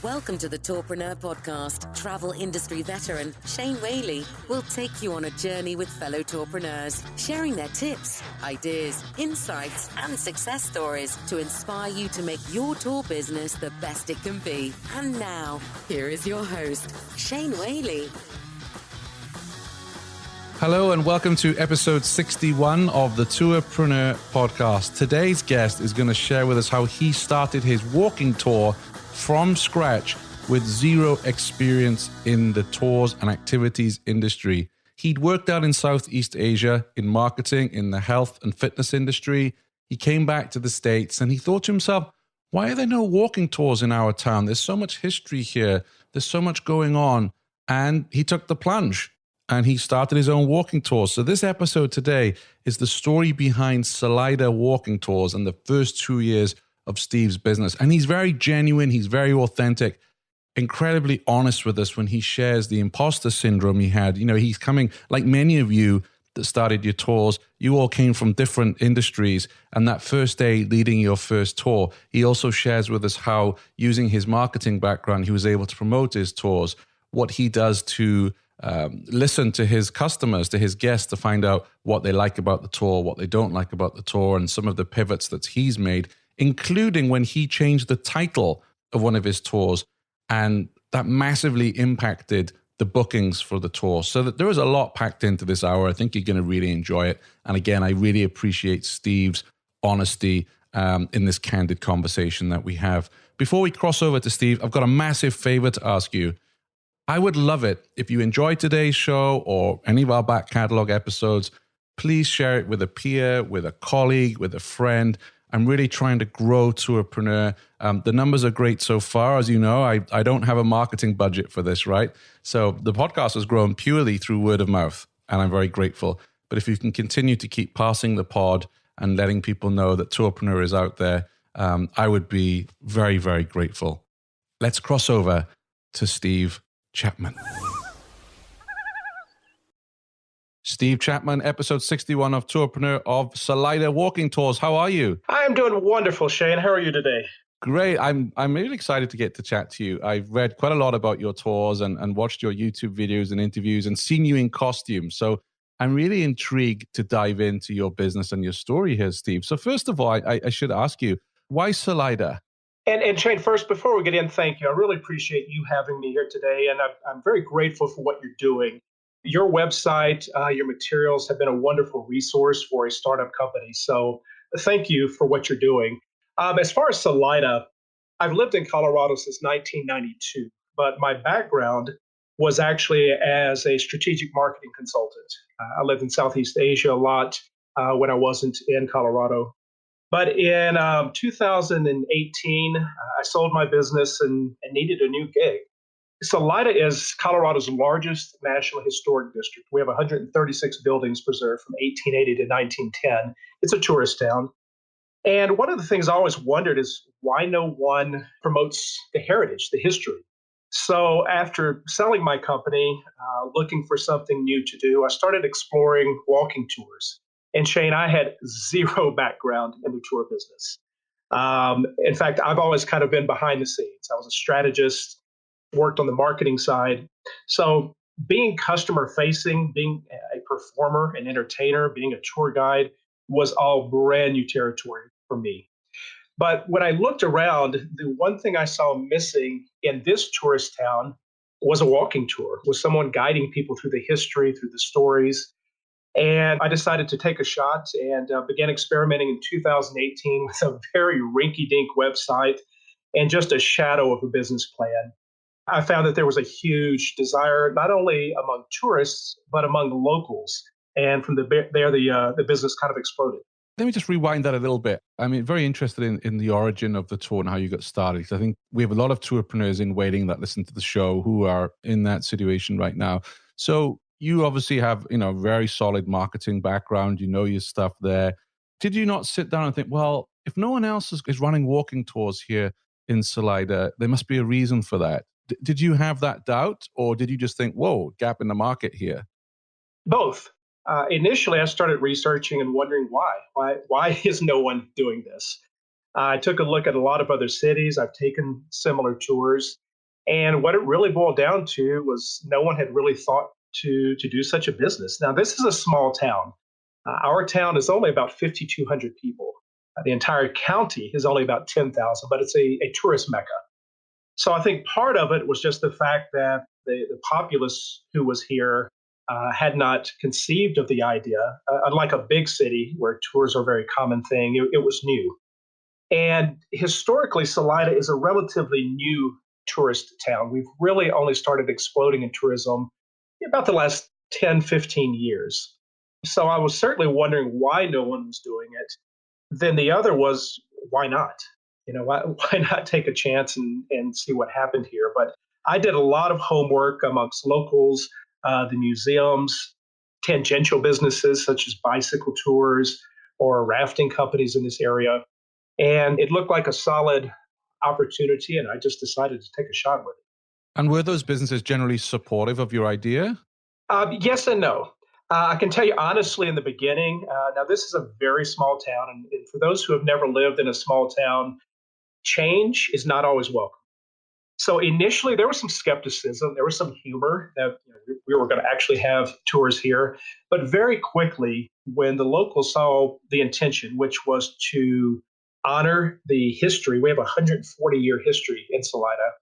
Welcome to the Tourpreneur podcast. Travel industry veteran Shane Whaley will take you on a journey with fellow tourpreneurs, sharing their tips, ideas, insights, and success stories to inspire you to make your tour business the best it can be. And now, here is your host, Shane Whaley. Hello and welcome to episode 61 of the Tourpreneur podcast. Today's guest is going to share with us how he started his walking tour from scratch with zero experience in the tours and activities industry. He'd worked out in Southeast Asia in marketing in the health and fitness industry. He came back to the States and he thought to himself, why are there no walking tours in our town? There's so much history here. There's so much going on. And he took the plunge and he started his own walking tours. So this episode today is the story behind Salida walking tours and the first 2 years of Steve's business. And he's very genuine. He's very authentic, incredibly honest with us when he shares the imposter syndrome he had. You know, he's coming, like many of you that started your tours, you all came from different industries. And that first day leading your first tour, he also shares with us how using his marketing background, he was able to promote his tours, what he does to listen to his customers, to his guests, to find out what they like about the tour, what they don't like about the tour, and some of the pivots that he's made, including when he changed the title of one of his tours, and that massively impacted the bookings for the tour. So that there is a lot packed into this hour. I think you're going to really enjoy it. And again, I really appreciate Steve's honesty in this candid conversation that we have. Before we cross over to Steve, I've got a massive favor to ask you. I would love it if you enjoyed today's show or any of our back catalog episodes, please share it with a peer, with a colleague, with a friend. I'm really trying to grow Tourpreneur. The numbers are great so far. As you know, I don't have a marketing budget for this, right? So the podcast has grown purely through word of mouth, and I'm very grateful. But if you can continue to keep passing the pod and letting people know that Tourpreneur is out there, I would be very, very grateful. Let's cross over to Steve Chapman. Steve Chapman, episode 61 of Tourpreneur of Salida Walking Tours. How are you? I'm doing wonderful, Shane. How are you today? Great. I'm really excited to get to chat to you. I've read quite a lot about your tours and watched your YouTube videos and interviews and seen you in costume. So I'm really intrigued to dive into your business and your story here, Steve. So first of all, I should ask you, why Salida? And Shane, first, before we get in, thank you. I really appreciate you having me here today, and I'm very grateful for what you're doing. Your website, your materials have been a wonderful resource for a startup company. So thank you for what you're doing. As far as Salida, I've lived in Colorado since 1992, but my background was actually as a strategic marketing consultant. I lived in Southeast Asia a lot when I wasn't in Colorado. But in 2018, I sold my business and needed a new gig. Salida is Colorado's largest national historic district. We have 136 buildings preserved from 1880 to 1910. It's a tourist town. And one of the things I always wondered is why no one promotes the heritage, the history. So after selling my company, looking for something new to do, I started exploring walking tours. And Shane, I had zero background in the tour business. In fact, I've always kind of been behind the scenes. I was a strategist, worked on the marketing side. So being customer facing, being a performer, an entertainer, being a tour guide was all brand new territory for me. But when I looked around, the one thing I saw missing in this tourist town was a walking tour, was someone guiding people through the history, through the stories. And I decided to take a shot and began experimenting in 2018 with a very rinky-dink website and just a shadow of a business plan. I found that there was a huge desire, not only among tourists, but among locals. And from there, the business kind of exploded. Let me just rewind that a little bit. I mean, very interested in the origin of the tour and how you got started. Because I think we have a lot of tourpreneurs in waiting that listen to the show who are in that situation right now. So you obviously have, very solid marketing background. You know your stuff there. Did you not sit down and think, well, if no one else is running walking tours here in Salida, there must be a reason for that? Did you have that doubt, or did you just think, whoa, gap in the market here? Both. Initially, I started researching and wondering why. Why is no one doing this? I took a look at a lot of other cities. I've taken similar tours. And what it really boiled down to was no one had really thought to do such a business. Now, this is a small town. Our town is only about 5,200 people. The entire county is only about 10,000, but it's a tourist mecca. So I think part of it was just the fact that the populace who was here had not conceived of the idea. Unlike a big city where tours are a very common thing, it was new. And historically, Salida is a relatively new tourist town. We've really only started exploding in tourism about the last 10, 15 years. So I was certainly wondering why no one was doing it. Then the other was, why not? Why not take a chance and see what happened here? But I did a lot of homework amongst locals, the museums, tangential businesses such as bicycle tours or rafting companies in this area. And it looked like a solid opportunity, and I just decided to take a shot with it. And were those businesses generally supportive of your idea? Yes and no. I can tell you honestly in the beginning, now this is a very small town, and for those who have never lived in a small town, change is not always welcome. So initially, there was some skepticism, there was some humor that we were going to actually have tours here. But very quickly, when the locals saw the intention, which was to honor the history, we have a 140-year history in Salida,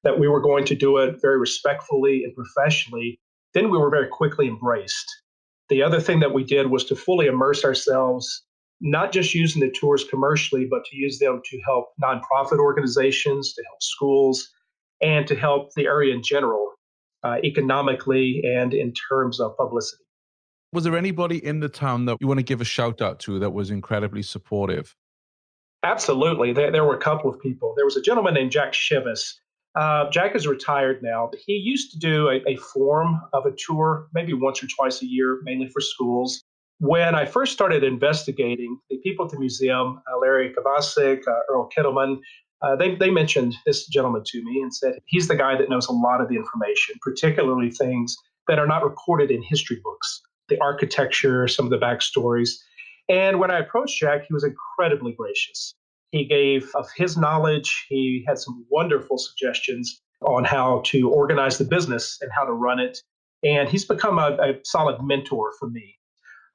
that we were going to do it very respectfully and professionally, then we were very quickly embraced. The other thing that we did was to fully immerse ourselves, not just using the tours commercially, but to use them to help nonprofit organizations, to help schools, and to help the area in general, economically and in terms of publicity. Was there anybody in the town that you want to give a shout out to that was incredibly supportive? Absolutely. There were a couple of people. There was a gentleman named Jack Shivis. Jack is retired now, but he used to do a form of a tour maybe once or twice a year, mainly for schools. When I first started investigating, the people at the museum, Larry Kavasik, Earl Kittleman, they mentioned this gentleman to me and said he's the guy that knows a lot of the information, particularly things that are not recorded in history books, the architecture, some of the backstories. And when I approached Jack, he was incredibly gracious. He gave of his knowledge. He had some wonderful suggestions on how to organize the business and how to run it. And he's become a solid mentor for me.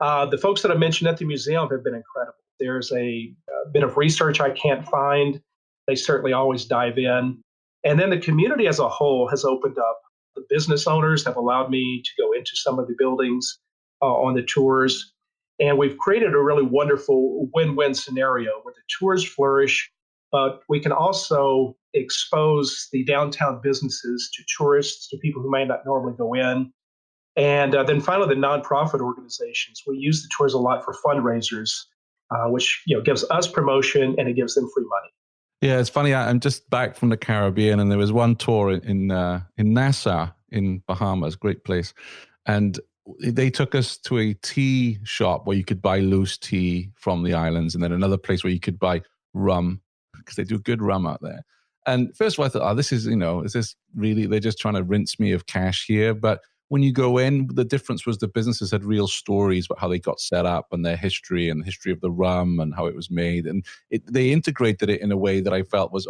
The folks that I mentioned at the museum have been incredible. There's a bit of research I can't find. They certainly always dive in. And then the community as a whole has opened up. The business owners have allowed me to go into some of the buildings on the tours. And we've created a really wonderful win-win scenario where the tours flourish, but we can also expose the downtown businesses to tourists, to people who may not normally go in. And then finally, the nonprofit organizations. We use the tours a lot for fundraisers, which gives us promotion and it gives them free money. Yeah, it's funny. I'm just back from the Caribbean, and there was one tour in Nassau, in Bahamas, great place, and they took us to a tea shop where you could buy loose tea from the islands, and then another place where you could buy rum because they do good rum out there. And first of all, I thought, this is, is this really, they're just trying to rinse me of cash here? But when you go in, the difference was the businesses had real stories about how they got set up and their history and the history of the rum and how it was made. And they integrated it in a way that I felt was,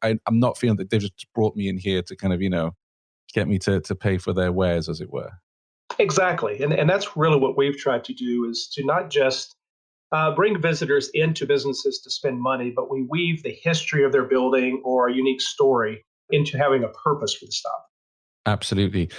I'm not feeling that they've just brought me in here to kind of, get me to pay for their wares, as it were. Exactly. And that's really what we've tried to do, is to not just bring visitors into businesses to spend money, but we weave the history of their building or a unique story into having a purpose for the stop. Absolutely.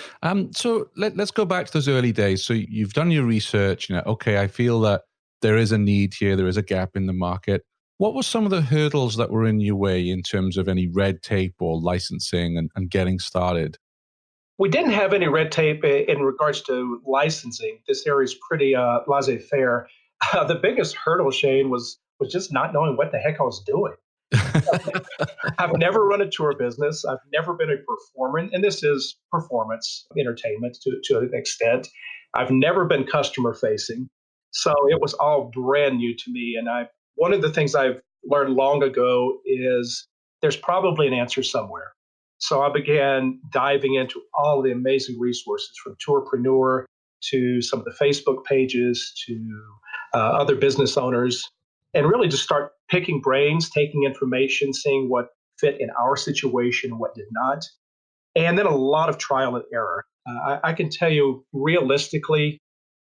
So let's go back to those early days. So you've done your research, okay, I feel that there is a need here, there is a gap in the market. What were some of the hurdles that were in your way in terms of any red tape or licensing and getting started? We didn't have any red tape in regards to licensing. This area is pretty laissez-faire. The biggest hurdle, Shane, was just not knowing what the heck I was doing. I've never run a tour business. I've never been a performer, and this is performance entertainment to an extent. I've never been customer facing. So it was all brand new to me. And one of the things I've learned long ago is there's probably an answer somewhere. So I began diving into all the amazing resources, from Tourpreneur to some of the Facebook pages to other business owners, and really just start picking brains, taking information, seeing what fit in our situation and what did not. and then a lot of trial and error. I can tell you realistically,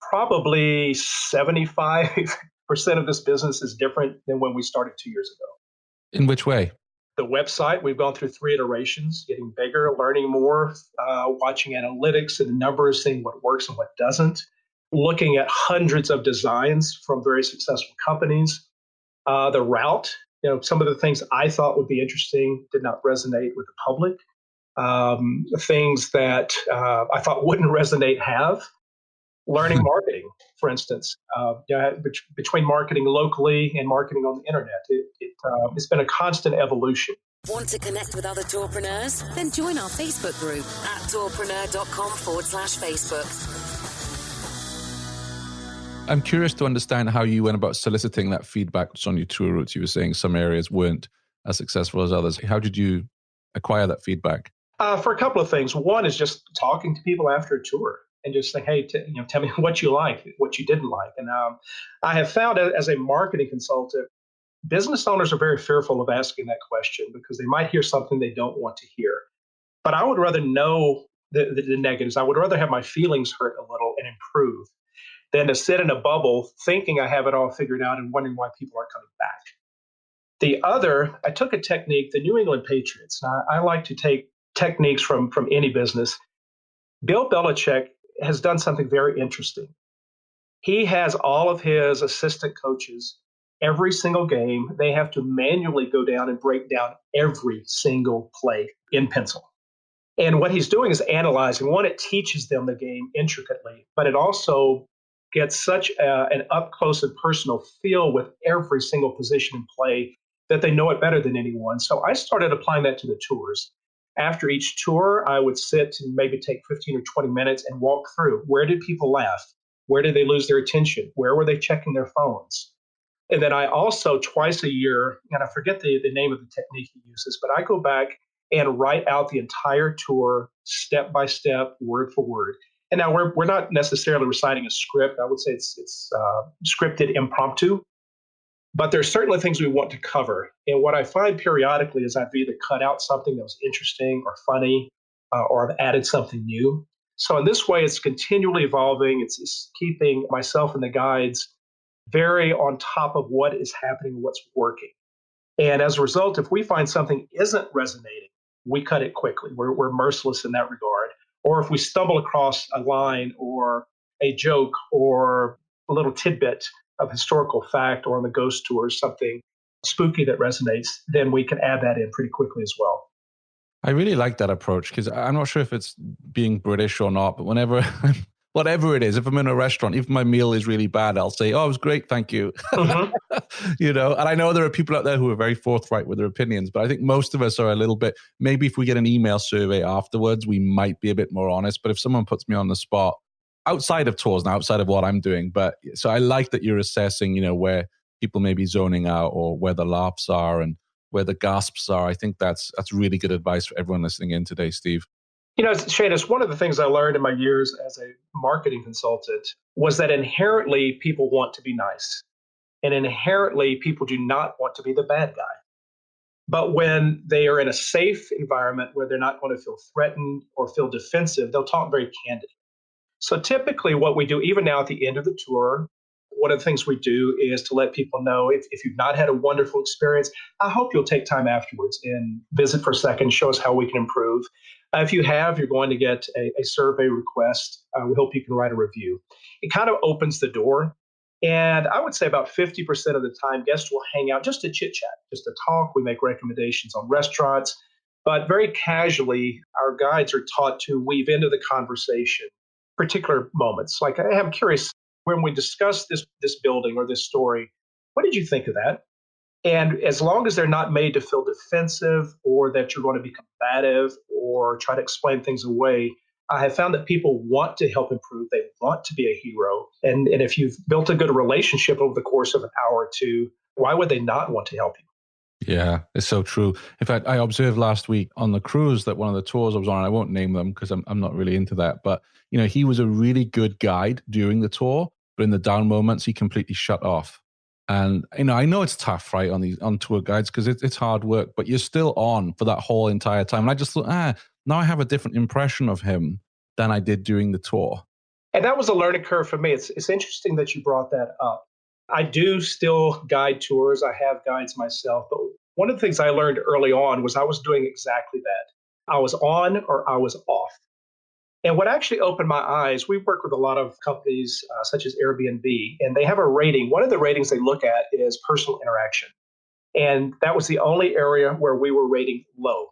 probably 75% of this business is different than when we started 2 years ago. In which way? The website, we've gone through 3 iterations, getting bigger, learning more, watching analytics and the numbers, seeing what works and what doesn't, looking at hundreds of designs from very successful companies. The route, some of the things I thought would be interesting did not resonate with the public. Things that I thought wouldn't resonate have. Learning marketing, for instance, between marketing locally and marketing on the internet. It's been a constant evolution. Want to connect with other tourpreneurs? Then join our Facebook group at tourpreneur.com/Facebook. I'm curious to understand how you went about soliciting that feedback on your tour routes. You were saying some areas weren't as successful as others. How did you acquire that feedback? For a couple of things. One is just talking to people after a tour and just saying, hey, tell me what you liked, what you didn't like. And I have found as a marketing consultant, business owners are very fearful of asking that question because they might hear something they don't want to hear. But I would rather know the negatives. I would rather have my feelings hurt a little and improve than to sit in a bubble thinking I have it all figured out and wondering why people aren't coming back. The other, I took a technique, the New England Patriots. Now, I like to take techniques from any business. Bill Belichick has done something very interesting. He has all of his assistant coaches, every single game, they have to manually go down and break down every single play in pencil. And what he's doing is analyzing. One, it teaches them the game intricately, but it also gets such an up close and personal feel with every single position in play that they know it better than anyone. So I started applying that to the tours. After each tour, I would sit and maybe take 15 or 20 minutes and walk through. Where did people laugh? Where did they lose their attention? Where were they checking their phones? And then I also, twice a year, and I forget the name of the technique he uses, but I go back and write out the entire tour, step by step, word for word. And now we're not necessarily reciting a script. I would say it's scripted impromptu. But there's certainly things we want to cover. And what I find periodically is I've either cut out something that was interesting or funny, or I've added something new. So in this way, it's continually evolving. It's keeping myself and the guides very on top of what is happening, what's working. And as a result, if we find something isn't resonating, we cut it quickly. We're merciless in that regard. Or if we stumble across a line or a joke or a little tidbit of historical fact or on the ghost tour, something spooky that resonates, then we can add that in pretty quickly as well. I really like that approach because I'm not sure if it's being British or not, but whatever it is, if I'm in a restaurant, if my meal is really bad, I'll say, oh, it was great, thank you. Mm-hmm. And I know there are people out there who are very forthright with their opinions, but I think most of us are a little bit, maybe if we get an email survey afterwards, we might be a bit more honest. But if someone puts me on the spot, outside of tours now, outside of what I'm doing, so I like that you're assessing, where people may be zoning out or where the laughs are and where the gasps are. I think that's really good advice for everyone listening in today, Steve. Shane, it's one of the things I learned in my years as a marketing consultant was that inherently people want to be nice. And inherently people do not want to be the bad guy. But when they are in a safe environment where they're not going to feel threatened or feel defensive, they'll talk very candidly. So typically what we do, even now at the end of the tour, one of the things we do is to let people know if you've not had a wonderful experience, I hope you'll take time afterwards and visit for a second, show us how we can improve. If you have, you're going to get a survey request. We hope you can write a review. It kind of opens the door. And I would say about 50% of the time, guests will hang out just to chit chat, just to talk. We make recommendations on restaurants, but very casually, our guides are taught to weave into the conversation particular moments. Like, hey, I'm curious, when we discuss this building or this story, what did you think of that? And as long as they're not made to feel defensive or that you're going to be combative or try to explain things away, I have found that people want to help improve. They want to be a hero. And if you've built a good relationship over the course of an hour or two, why would they not want to help you? Yeah, it's so true. In fact, I observed last week on the cruise that one of the tours I was on, and I won't name them because I'm not really into that, but he was a really good guide during the tour, but in the down moments, he completely shut off. And, I know it's tough, right, on tour guides because it's hard work, but you're still on for that whole entire time. And I just thought, now I have a different impression of him than I did during the tour. And that was a learning curve for me. It's interesting that you brought that up. I do still guide tours. I have guides myself. But one of the things I learned early on was I was doing exactly that. I was on or I was off. And what actually opened my eyes, we work with a lot of companies such as Airbnb, and they have a rating. One of the ratings they look at is personal interaction. And that was the only area where we were rating low.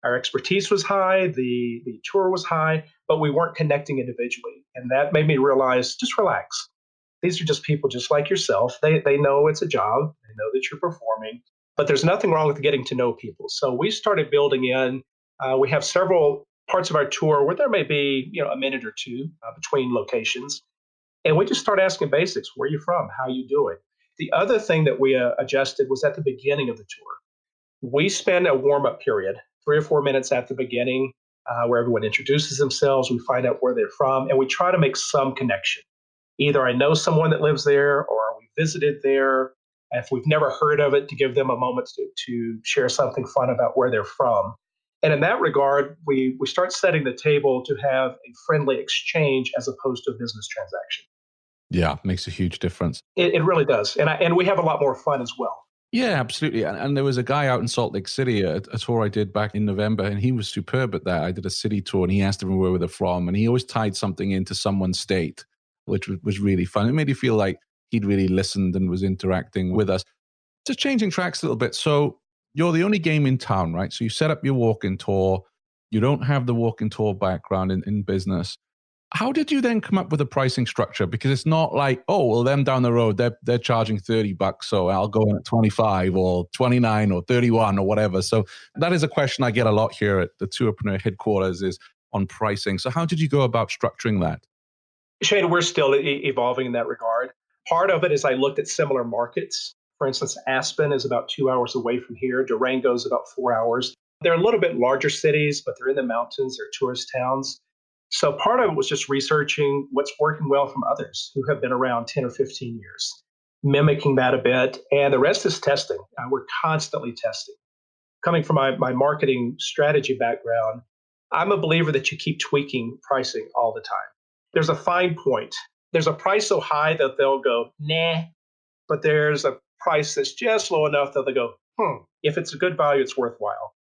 Our expertise was high, the tour was high, but we weren't connecting individually. And that made me realize, just relax. These are just people just like yourself. They know it's a job. They know that you're performing, but there's nothing wrong with getting to know people. So we started building in. We have several parts of our tour where there may be a minute or two between locations, and we just start asking basics. Where are you from? How are you doing? The other thing that we adjusted was at the beginning of the tour. We spend a warm-up period, 3 or 4 minutes at the beginning, where everyone introduces themselves. We find out where they're from, and we try to make some connection. Either I know someone that lives there, or we visited there. If we've never heard of it, to give them a moment to share something fun about where they're from. And in that regard, we start setting the table to have a friendly exchange as opposed to a business transaction. Yeah, makes a huge difference. It really does. And we have a lot more fun as well. Yeah, absolutely. And there was a guy out in Salt Lake City, a tour I did back in November, and he was superb at that. I did a city tour, and he asked everyone where they're from, and he always tied something into someone's state, which was really fun. It made you feel like he'd really listened and was interacting with us. Just changing tracks a little bit. So you're the only game in town, right? So you set up your walk-in tour. You don't have the walk-in tour background in business. How did you then come up with a pricing structure? Because it's not like, oh, well, them down the road, they're charging $30, so I'll go in at 25 or 29 or 31 or whatever. So that is a question I get a lot here at the Tourpreneur headquarters, is on pricing. So how did you go about structuring that? Shane, we're still evolving in that regard. Part of it is I looked at similar markets. For instance, Aspen is about 2 hours away from here. Durango is about 4 hours. They're a little bit larger cities, but they're in the mountains. They're tourist towns. So part of it was just researching what's working well from others who have been around 10 or 15 years, mimicking that a bit. And the rest is testing. We're constantly testing. Coming from my marketing strategy background, I'm a believer that you keep tweaking pricing all the time. There's a fine point. There's a price so high that they'll go, nah, but there's a price that's just low enough that they'll go, if it's a good value, it's worthwhile.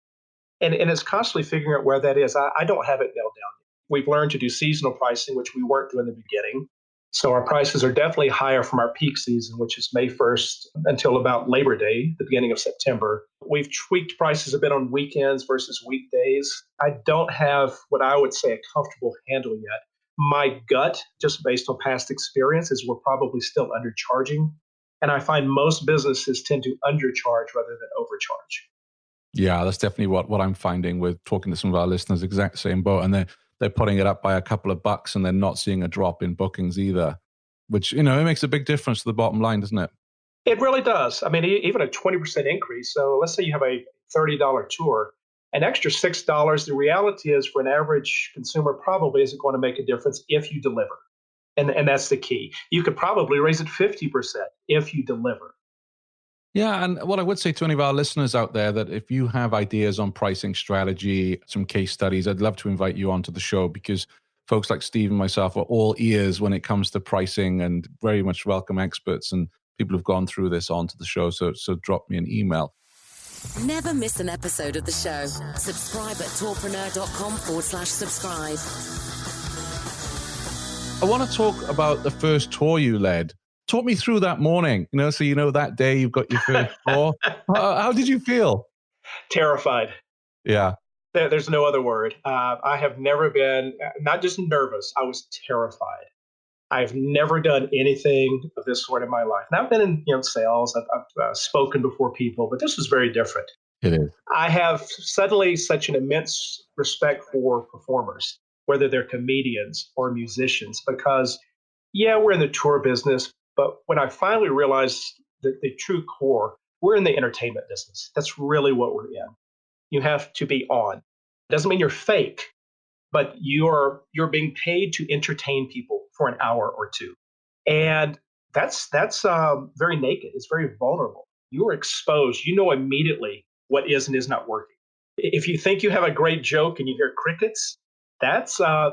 And it's constantly figuring out where that is. I don't have it nailed down. We've learned to do seasonal pricing, which we weren't doing in the beginning. So our prices are definitely higher from our peak season, which is May 1st until about Labor Day, the beginning of September. We've tweaked prices a bit on weekends versus weekdays. I don't have what I would say a comfortable handle yet. My gut, just based on past experience, is we're probably still undercharging. And I find most businesses tend to undercharge rather than overcharge. Yeah, that's definitely what I'm finding with talking to some of our listeners, exact same boat. And they're putting it up by a couple of bucks and they're not seeing a drop in bookings either, which, it makes a big difference to the bottom line, doesn't it? It really does. I mean, even a 20% increase. So let's say you have a $30 tour, an extra $6. The reality is for an average consumer probably isn't going to make a difference if you deliver. And that's the key. You could probably raise it 50% if you deliver. Yeah, and what I would say to any of our listeners out there, that if you have ideas on pricing strategy, some case studies, I'd love to invite you onto the show, because folks like Steve and myself are all ears when it comes to pricing, and very much welcome experts and people who've gone through this onto the show. So drop me an email. Never miss an episode of the show. Subscribe at tourpreneur.com/subscribe. I want to talk about the first tour you led. Talk me through that morning, so that day you've got your first tour. How did you feel? Terrified. Yeah. There's no other word. I have never been, not just nervous, I was terrified. I've never done anything of this sort in my life. And I've been in sales, I've spoken before people, but this was very different. It is. I have suddenly such an immense respect for performers, whether they're comedians or musicians, because, we're in the tour business. But when I finally realized that the true core, we're in the entertainment business. That's really what we're in. You have to be on. It doesn't mean you're fake, but you're being paid to entertain people for an hour or two. And That's very naked. It's very vulnerable. You are exposed. You know immediately what is and is not working. If you think you have a great joke and you hear crickets, that's a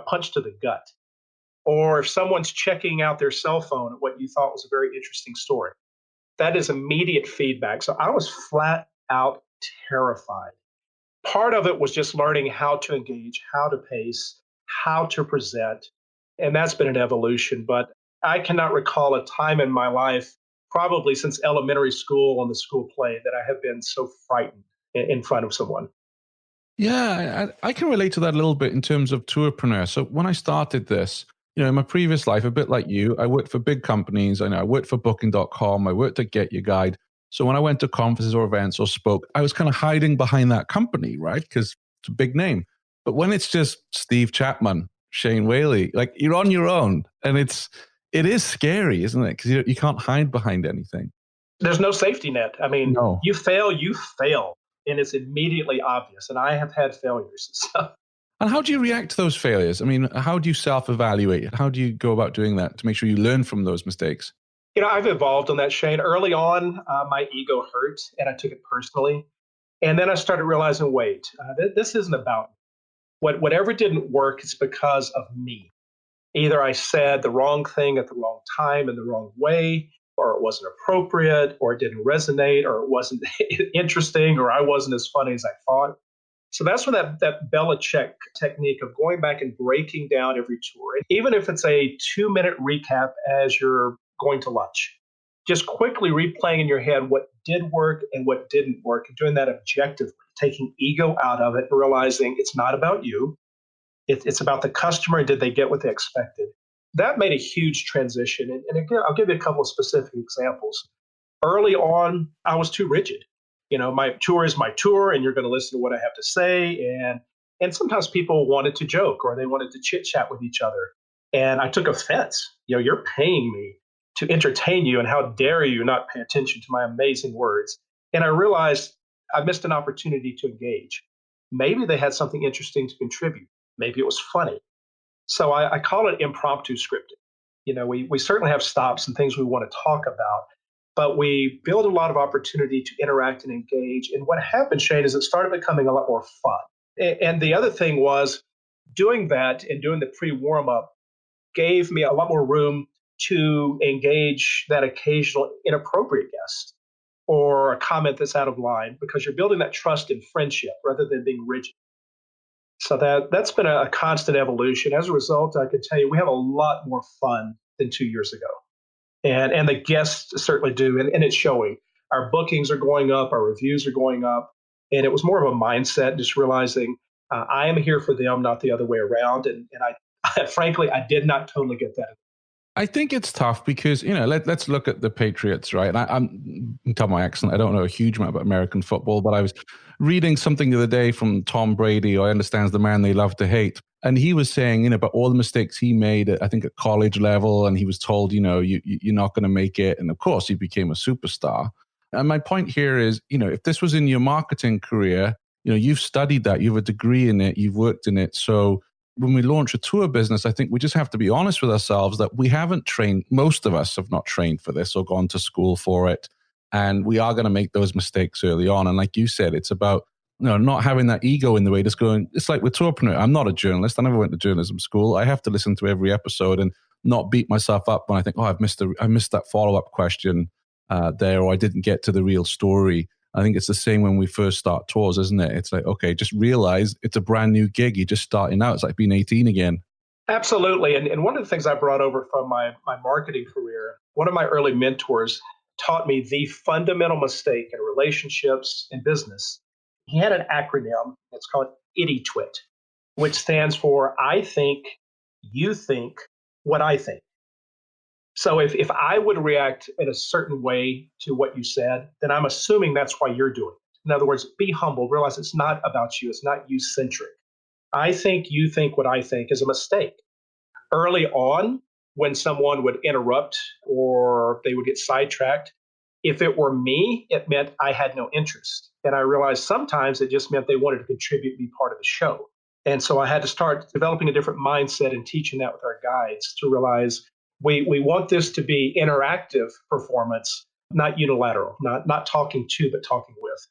punch to the gut. Or if someone's checking out their cell phone at what you thought was a very interesting story, that is immediate feedback. So I was flat out terrified. Part of it was just learning how to engage, how to pace, how to present. And that's been an evolution. But I cannot recall a time in my life, probably since elementary school on the school play, that I have been so frightened in front of someone. Yeah, I can relate to that a little bit in terms of Tourpreneur. So when I started this, in my previous life, a bit like you, I worked for big companies. I worked for Booking.com. I worked at Get Your Guide. So when I went to conferences or events or spoke, I was kind of hiding behind that company, right? Because it's a big name. But when it's just Steve Chapman, Shane Whaley, like you're on your own, and it is scary, isn't it? Because you can't hide behind anything. There's no safety net. I mean, No. you fail, and it's immediately obvious. And I have had failures. So And how do you react to those failures? I mean, how do you self-evaluate? How do you go about doing that to make sure you learn from those mistakes? I've evolved on that, Shane. Early on, my ego hurt, and I took it personally. And then I started realizing, wait, this isn't about me. Whatever didn't work, it's because of me. Either I said the wrong thing at the wrong time in the wrong way, or it wasn't appropriate, or it didn't resonate, or it wasn't interesting, or I wasn't as funny as I thought. So that's when that Belichick technique of going back and breaking down every tour, and even if it's a 2-minute recap as you're going to lunch, just quickly replaying in your head what did work and what didn't work, and doing that objectively, taking ego out of it and realizing it's not about you. It's about the customer and did they get what they expected. That made a huge transition. And again, I'll give you a couple of specific examples. Early on, I was too rigid. My tour is my tour, and you're going to listen to what I have to say. And sometimes people wanted to joke or they wanted to chit chat with each other. And I took offense. You're paying me to entertain you, and how dare you not pay attention to my amazing words? And I realized I missed an opportunity to engage. Maybe they had something interesting to contribute. Maybe it was funny. So I call it impromptu scripting. We certainly have stops and things we want to talk about, but we build a lot of opportunity to interact and engage. And what happened, Shane, is it started becoming a lot more fun. And the other thing was doing that and doing the pre-warm up gave me a lot more room to engage that occasional inappropriate guest or a comment that's out of line, because you're building that trust and friendship rather than being rigid. So that's been a constant evolution. As a result, I can tell you we have a lot more fun than 2 years ago. And the guests certainly do, and it's showing. Our bookings are going up, our reviews are going up, and it was more of a mindset, just realizing I am here for them, not the other way around. And I frankly, I did not totally get that. I think it's tough because, let's look at the Patriots, right? And I'm tell my accent, I don't know a huge amount about American football, but I was reading something the other day from Tom Brady, who I understand is the man they love to hate. And he was saying, about all the mistakes he made, I think at college level, and he was told, you're not going to make it. And of course, he became a superstar. And my point here is, if this was in your marketing career, you've studied that, you have a degree in it, you've worked in it. So when we launch a tour business, I think we just have to be honest with ourselves that we haven't trained, most of us have not trained for this or gone to school for it. And we are going to make those mistakes early on. And like you said, it's about not having that ego in the way, just going, it's like with Tourpreneur. I'm not a journalist. I never went to journalism school. I have to listen to every episode and not beat myself up when I think, I missed that follow-up question there, or I didn't get to the real story. I think it's the same when we first start tours, isn't it? It's like, okay, just realize it's a brand new gig. You're just starting out. It's like being 18 again. Absolutely. And one of the things I brought over from my marketing career, one of my early mentors taught me the fundamental mistake in relationships and business. He had an acronym. It's called IDITWIT, which stands for I think, you think, what I think. So if I would react in a certain way to what you said, then I'm assuming that's why you're doing it. In other words, be humble. Realize it's not about you. It's not you-centric. I think you think what I think is a mistake. Early on, when someone would interrupt or they would get sidetracked, if it were me, it meant I had no interest. And I realized sometimes it just meant they wanted to contribute, be part of the show. And so I had to start developing a different mindset and teaching that with our guides to realize We want this to be interactive performance, not unilateral, not talking to, but talking with.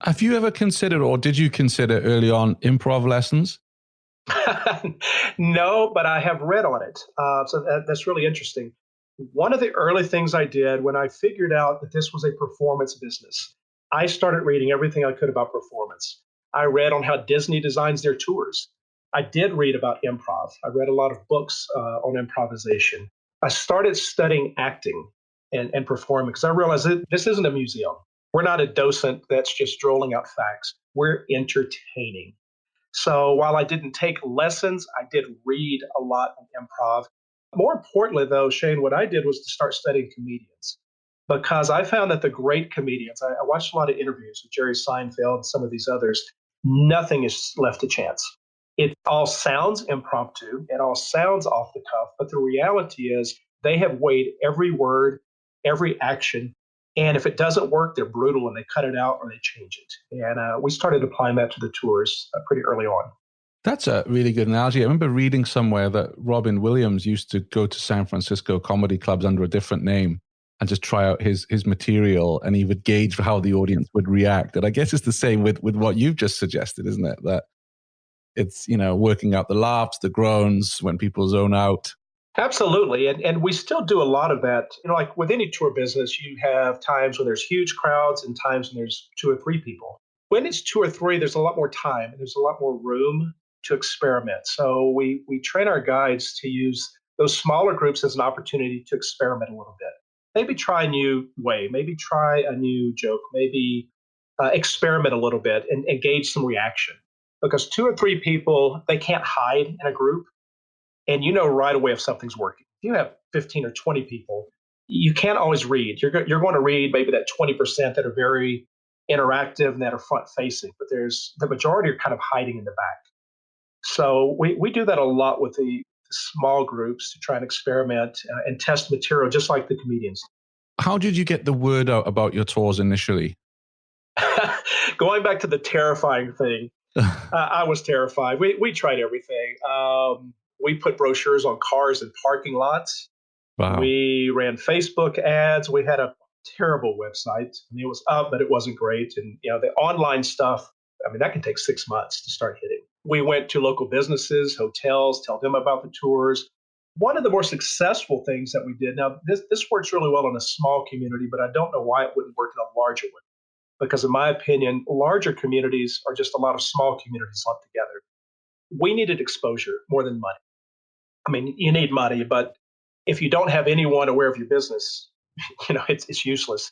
Have you ever considered, or did you consider early on, improv lessons? No, but I have read on it. That's really interesting. One of the early things I did when I figured out that this was a performance business, I started reading everything I could about performance. I read on how Disney designs their tours. I did read about improv. I read a lot of books on improvisation. I started studying acting and performing because I realized that this isn't a museum. We're not a docent that's just drilling out facts. We're entertaining. So while I didn't take lessons, I did read a lot on improv. More importantly, though, Shane, what I did was to start studying comedians because I found that the great comedians, I watched a lot of interviews with Jerry Seinfeld and some of these others, nothing is left to chance. It all sounds impromptu, it all sounds off the cuff, but the reality is they have weighed every word, every action. And if it doesn't work, they're brutal and they cut it out or they change it. And we started applying that to the tours pretty early on. That's a really good analogy. I remember reading somewhere that Robin Williams used to go to San Francisco comedy clubs under a different name and just try out his material, and he would gauge how the audience would react. And I guess it's the same with what you've just suggested, isn't it? That it's, working out the laughs, the groans when people zone out. Absolutely. And we still do a lot of that. Like with any tour business, you have times when there's huge crowds and times when there's 2 or 3 people. When it's 2 or 3, there's a lot more time and there's a lot more room to experiment. So we train our guides to use those smaller groups as an opportunity to experiment a little bit. Maybe try a new way, maybe try a new joke, maybe experiment a little bit and gauge some reaction. Because 2 or 3 people, they can't hide in a group. And right away if something's working. If you have 15 or 20 people, you can't always read. You're going to read maybe that 20% that are very interactive and that are front facing, but there's the majority are kind of hiding in the back. So we do that a lot with the small groups to try and experiment and test material, just like the comedians. How did you get the word out about your tours initially? Going back to the terrifying thing, I was terrified. We tried everything. We put brochures on cars and parking lots. Wow. We ran Facebook ads. We had a terrible website. It was up, but it wasn't great. And the online stuff, that can take 6 months to start hitting. We went to local businesses, hotels, tell them about the tours. One of the more successful things that we did, now this works really well in a small community, but I don't know why it wouldn't work in a larger one. Because in my opinion, larger communities are just a lot of small communities lumped together. We needed exposure more than money. You need money, but if you don't have anyone aware of your business, it's useless.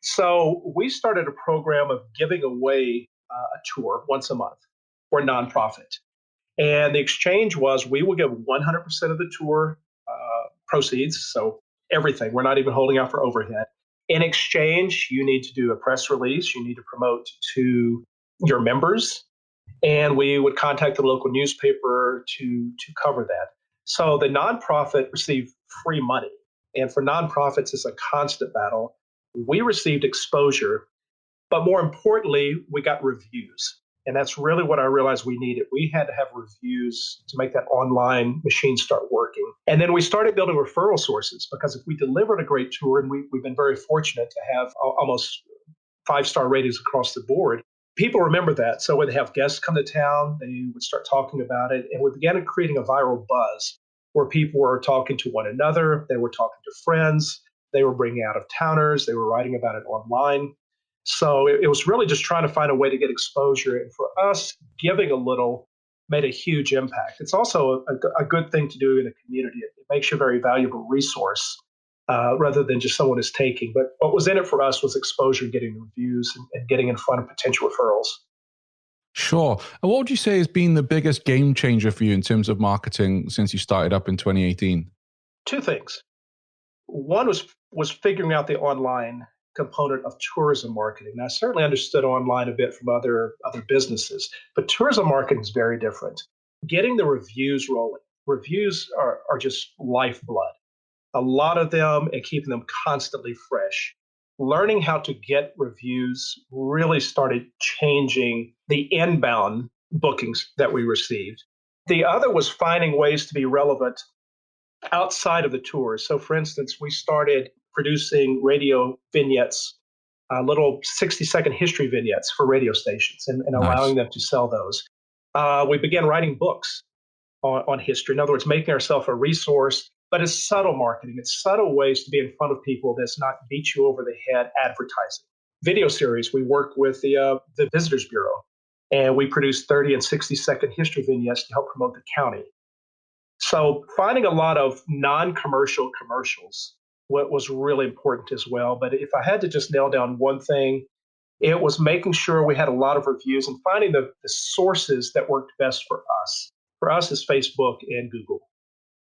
So we started a program of giving away a tour once a month for a nonprofit. And the exchange was we will give 100% of the tour proceeds, so everything. We're not even holding out for overhead. In exchange, you need to do a press release. You need to promote to your members. And we would contact the local newspaper to cover that. So the nonprofit received free money. And for nonprofits, it's a constant battle. We received exposure, but more importantly, we got reviews. And that's really what I realized we needed. We had to have reviews to make that online machine start working. And then we started building referral sources because if we delivered a great tour, and we've been very fortunate to have almost 5-star ratings across the board, people remember that. So when they have guests come to town, they would start talking about it. And we began creating a viral buzz where people were talking to one another. They were talking to friends. They were bringing out-of-towners. They were writing about it online. So it was really just trying to find a way to get exposure. And for us, giving a little made a huge impact. It's also a good thing to do in a community. It makes you a very valuable resource rather than just someone is taking. But what was in it for us was exposure, getting reviews, and getting in front of potential referrals. Sure. And what would you say has been the biggest game changer for you in terms of marketing since you started up in 2018? 2 things. One was figuring out the online component of tourism marketing. Now, I certainly understood online a bit from other businesses, but tourism marketing is very different. Getting the reviews rolling. Reviews are just lifeblood. A lot of them, and keeping them constantly fresh. Learning how to get reviews really started changing the inbound bookings that we received. The other was finding ways to be relevant outside of the tours. So, for instance, we started producing radio vignettes, little 60-second history vignettes for radio stations and Nice. allowing them to sell those. We began writing books on history. In other words, making ourselves a resource, but it's subtle marketing. It's subtle ways to be in front of people that's not beat you over the head advertising. Video series, we work with the Visitors Bureau, and we produce 30 and 60-second history vignettes to help promote the county. So finding a lot of non-commercial commercials what was really important as well. But if I had to just nail down one thing, it was making sure we had a lot of reviews and finding the sources that worked best for us. For us, is Facebook and Google.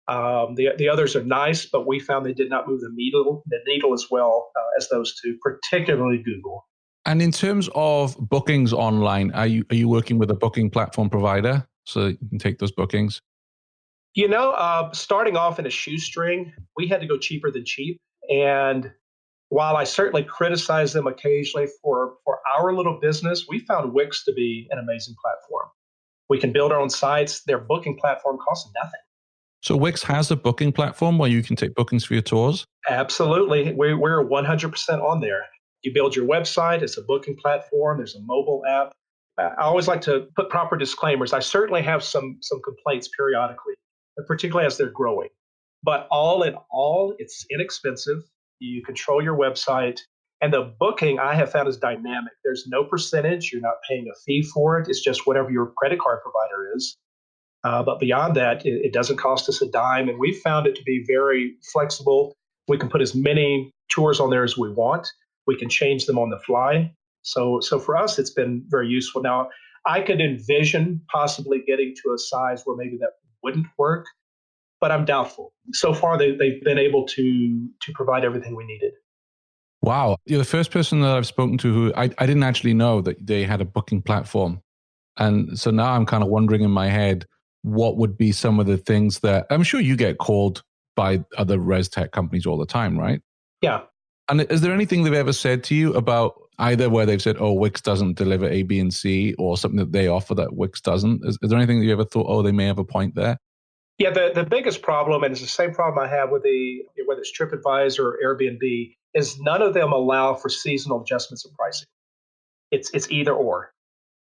The others are nice, but we found they did not move the needle as well as those two, particularly Google. And in terms of bookings online, are you working with a booking platform provider so you can take those bookings? Starting off in a shoestring, we had to go cheaper than cheap. And while I certainly criticize them occasionally for our little business, we found Wix to be an amazing platform. We can build our own sites. Their booking platform costs nothing. So Wix has a booking platform where you can take bookings for your tours? Absolutely. We're 100% on there. You build your website, it's a booking platform, there's a mobile app. I always like to put proper disclaimers. I certainly have some complaints periodically, particularly as they're growing. But all in all, it's inexpensive. You control your website. And the booking I have found is dynamic. There's no percentage. You're not paying a fee for it. It's just whatever your credit card provider is. But beyond that, it doesn't cost us a dime. And we've found it to be very flexible. We can put as many tours on there as we want. We can change them on the fly. So for us, it's been very useful. Now, I could envision possibly getting to a size where maybe that wouldn't work, but I'm doubtful. So far, they've been able to provide everything we needed. Wow. You're the first person that I've spoken to who I didn't actually know that they had a booking platform. And so now I'm kind of wondering in my head, what would be some of the things that I'm sure you get called by other res tech companies all the time, right? Yeah. And is there anything they've ever said to you about either where they've said, oh, Wix doesn't deliver A, B, and C, or something that they offer that Wix doesn't? Is there anything that you ever thought, oh, they may have a point there? Yeah, the biggest problem, and it's the same problem I have with whether it's TripAdvisor or Airbnb, is none of them allow for seasonal adjustments in pricing. It's either or.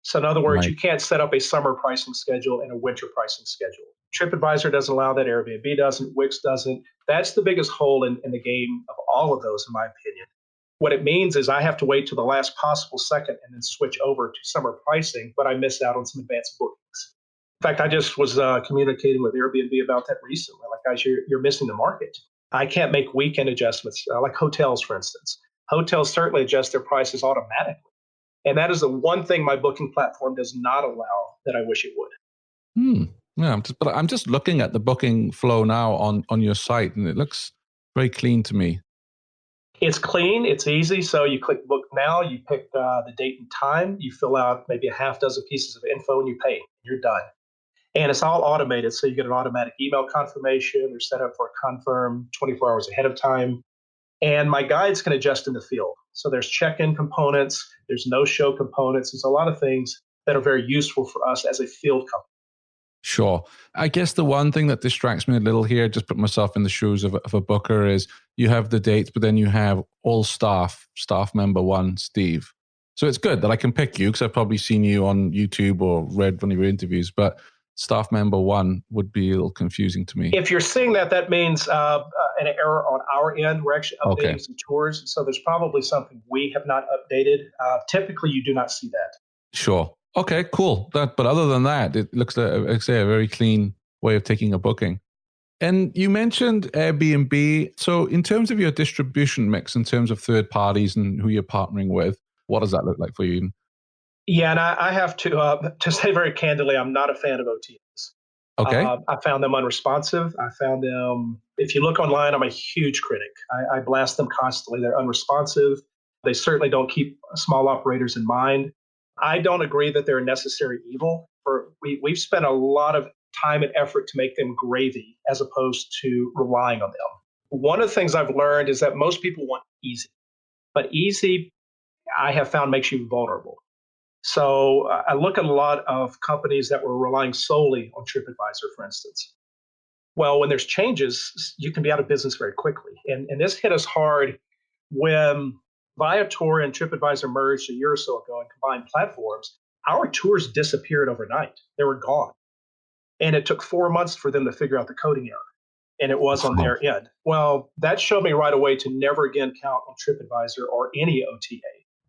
So in other words, Right. you can't set up a summer pricing schedule and a winter pricing schedule. TripAdvisor doesn't allow that. Airbnb doesn't. Wix doesn't. That's the biggest hole in the game of all of those, in my opinion. What it means is I have to wait to the last possible second and then switch over to summer pricing, but I miss out on some advanced bookings. In fact, I just was communicating with Airbnb about that recently. Like, guys, you're missing the market. I can't make weekend adjustments, like hotels, for instance. Hotels certainly adjust their prices automatically. And that is the one thing my booking platform does not allow that I wish it would. Yeah, I'm just looking at the booking flow now on your site, and it looks very clean to me. It's clean. It's easy. So you click book now, you pick the date and time, you fill out maybe a half dozen pieces of info, and you pay. You're done. And it's all automated. So you get an automatic email confirmation. They're set up for a confirm 24 hours ahead of time. And my guides can adjust in the field. So there's check-in components, there's no-show components. There's a lot of things that are very useful for us as a field company. Sure. I guess the one thing that distracts me a little here, just put myself in the shoes of a booker, is you have the dates, but then you have all staff member one, Steve. So it's good that I can pick you because I've probably seen you on YouTube or read one of your interviews, but staff member one would be a little confusing to me. If you're seeing that, that means an error on our end. We're actually updating some tours. So there's probably something we have not updated. Typically, you do not see that. Sure. Okay, cool. But other than that, it looks like a very clean way of taking a booking. And you mentioned Airbnb. So in terms of your distribution mix, in terms of third parties and who you're partnering with, what does that look like for you? Yeah, and I have to say very candidly, I'm not a fan of OTAs. Okay. I found them unresponsive. I found them, if you look online, I'm a huge critic. I blast them constantly. They're unresponsive. They certainly don't keep small operators in mind. I don't agree that they're a necessary evil. We've spent a lot of time and effort to make them gravy as opposed to relying on them. One of the things I've learned is that most people want easy, but easy, I have found, makes you vulnerable. So I look at a lot of companies that were relying solely on TripAdvisor, for instance. Well, when there's changes, you can be out of business very quickly. And this hit us hard when Viator and TripAdvisor merged a year or so ago and combined platforms. Our tours disappeared overnight. They were gone. And it took 4 months for them to figure out the coding error. And it was on their end. Well, that showed me right away to never again count on TripAdvisor or any OTA.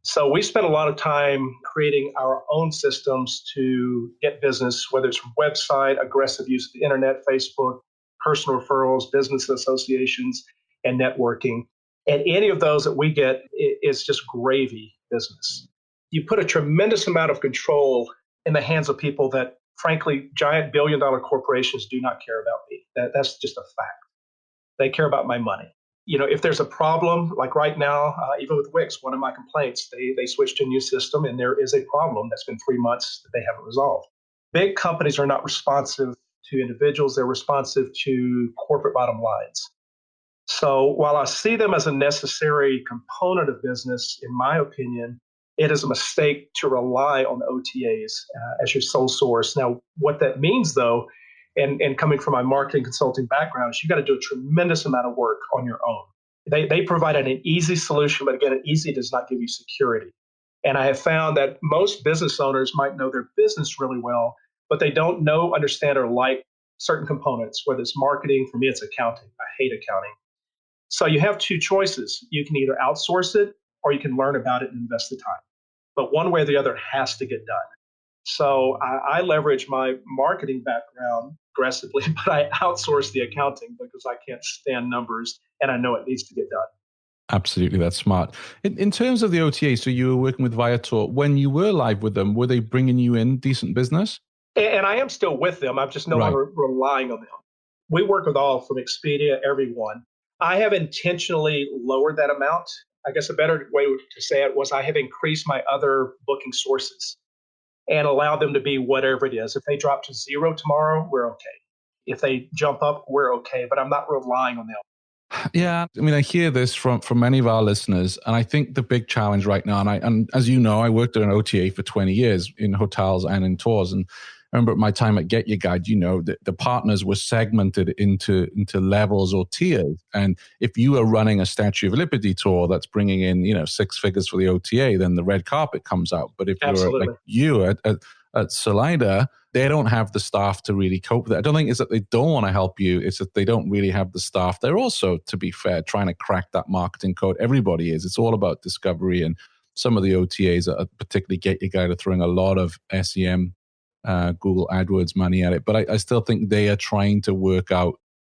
So we spent a lot of time creating our own systems to get business, whether it's from website, aggressive use of the internet, Facebook, personal referrals, business associations, and networking. And any of those that we get is just gravy business. You put a tremendous amount of control in the hands of people that, frankly, giant billion-dollar corporations do not care about me. That's just a fact. They care about my money. If there's a problem, like right now, even with Wix, one of my complaints, they switched to a new system and there is a problem that's been 3 months that they haven't resolved. Big companies are not responsive to individuals. They're responsive to corporate bottom lines. So while I see them as a necessary component of business, in my opinion, it is a mistake to rely on the OTAs as your sole source. Now, what that means, though, and coming from my marketing consulting background, is you got to do a tremendous amount of work on your own. They provide an easy solution, but again, an easy does not give you security. And I have found that most business owners might know their business really well, but they don't know, understand, or like certain components, whether it's marketing. For me, it's accounting. I hate accounting. So you have two choices. You can either outsource it or you can learn about it and invest the time. But one way or the other has to get done. So I leverage my marketing background aggressively, but I outsource the accounting because I can't stand numbers and I know it needs to get done. Absolutely, that's smart. In terms of the OTA, so you were working with Viator. When you were live with them, were they bringing you in decent business? And I am still with them. I'm just no longer relying on them. We work with all from Expedia, everyone. I have intentionally lowered that amount. I guess a better way to say it was I have increased my other booking sources and allowed them to be whatever it is. If they drop to zero tomorrow, we're okay. If they jump up, we're okay. But I'm not relying on them. Yeah, I mean, I hear this from many of our listeners, and I think the big challenge right now, and as you know, I worked at an OTA for 20 years in hotels and in tours, and I remember at my time at Get Your Guide, the partners were segmented into levels or tiers, and if you are running a Statue of Liberty tour that's bringing in 6 figures for the OTA, then the red carpet comes out. But if you're like you at Salida, they don't have the staff to really cope with it. I don't think it's that they don't want to help you. It's that they don't really have the staff. They're also, to be fair, trying to crack that marketing code. Everybody is. It's all about discovery. And some of the OTAs, particularly Get Your Guide, are throwing a lot of SEM, Google AdWords money at it. But I still think they are trying to work out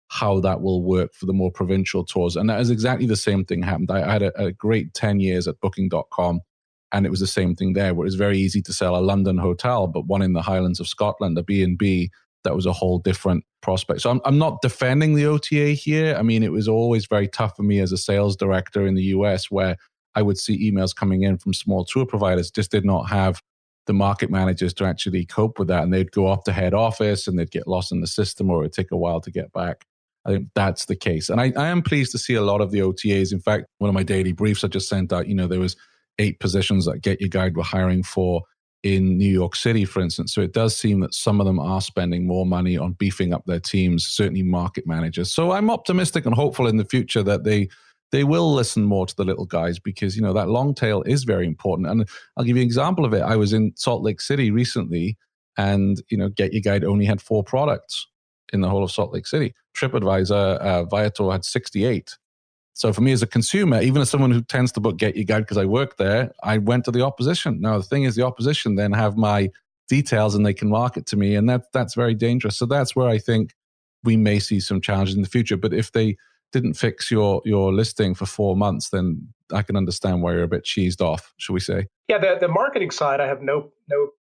how that will work for the more provincial tours. And that is exactly the same thing happened. I had a great 10 years at Booking.com. And it was the same thing there, where it was very easy to sell a London hotel, but one in the Highlands of Scotland, a B&B, that was a whole different prospect. So I'm not defending the OTA here. I mean, it was always very tough for me as a sales director in the US, where I would see emails coming in from small tour providers, just did not have the market managers to actually cope with that. And they'd go off to head office and they'd get lost in the system, or it'd take a while to get back. I think that's the case. And I am pleased to see a lot of the OTAs. In fact, one of my daily briefs I just sent out, there was 8 positions that Get Your Guide were hiring for in New York City, for instance. So it does seem that some of them are spending more money on beefing up their teams, certainly market managers. So I'm optimistic and hopeful in the future that they will listen more to the little guys, because, that long tail is very important. And I'll give you an example of it. I was in Salt Lake City recently, and, Get Your Guide only had 4 products in the whole of Salt Lake City. TripAdvisor, Viator had 68. So for me as a consumer, even as someone who tends to book Get Your Guide because I work there, I went to the opposition. Now, the thing is, the opposition then have my details and they can market to me, and that's very dangerous. So that's where I think we may see some challenges in the future. But if they didn't fix your listing for 4 months, then I can understand why you're a bit cheesed off, shall we say. Yeah, the marketing side, I have no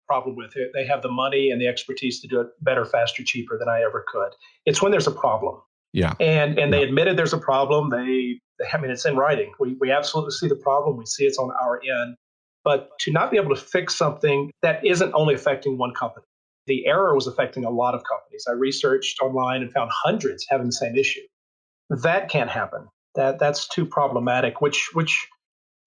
problem with it. They have the money and the expertise to do it better, faster, cheaper than I ever could. It's when there's a problem. Yeah. And they admitted there's a problem. It's in writing. We absolutely see the problem. We see it's on our end. But to not be able to fix something that isn't only affecting one company. The error was affecting a lot of companies. I researched online and found hundreds having the same issue. That can't happen. That's too problematic, which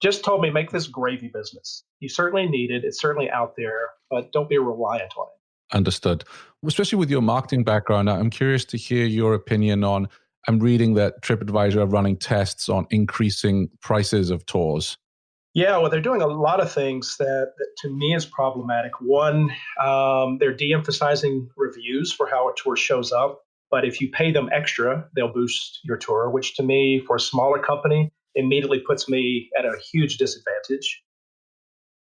just told me, make this gravy business. You certainly need it. It's certainly out there, but don't be reliant on it. Understood. Especially with your marketing background, I'm curious to hear your opinion on, I'm reading that TripAdvisor are running tests on increasing prices of tours. Yeah, well, they're doing a lot of things that to me is problematic. One, they're de-emphasizing reviews for how a tour shows up. But if you pay them extra, they'll boost your tour, which to me, for a smaller company, immediately puts me at a huge disadvantage.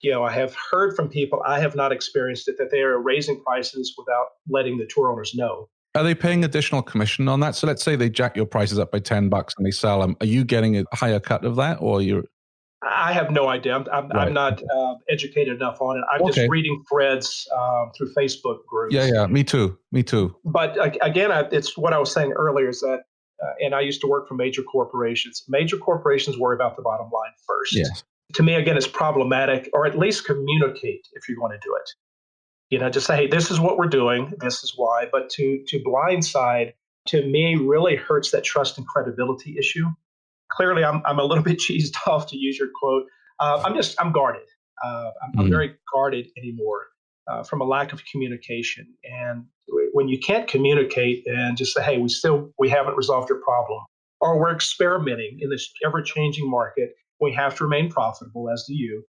I have heard from people, I have not experienced it, that they are raising prices without letting the tour owners know. Are they paying additional commission on that? So let's say they jack your prices up by $10 and they sell them. Are you getting a higher cut of that, or you're? I have no idea. I'm not educated enough on it. I'm just reading threads through Facebook groups. Yeah, me too. But again, it's what I was saying earlier is that, and I used to work for major corporations. Major corporations worry about the bottom line first. Yes. To me, again, it's problematic, or at least communicate if you're going to do it. Just say, hey, this is what we're doing. This is why. But to blindside, to me, really hurts that trust and credibility issue. Clearly, I'm a little bit cheesed off, to use your quote. I'm guarded. I'm very guarded anymore from a lack of communication. And when you can't communicate and just say, hey, we haven't resolved your problem, or we're experimenting in this ever-changing market, we have to remain profitable, as do you.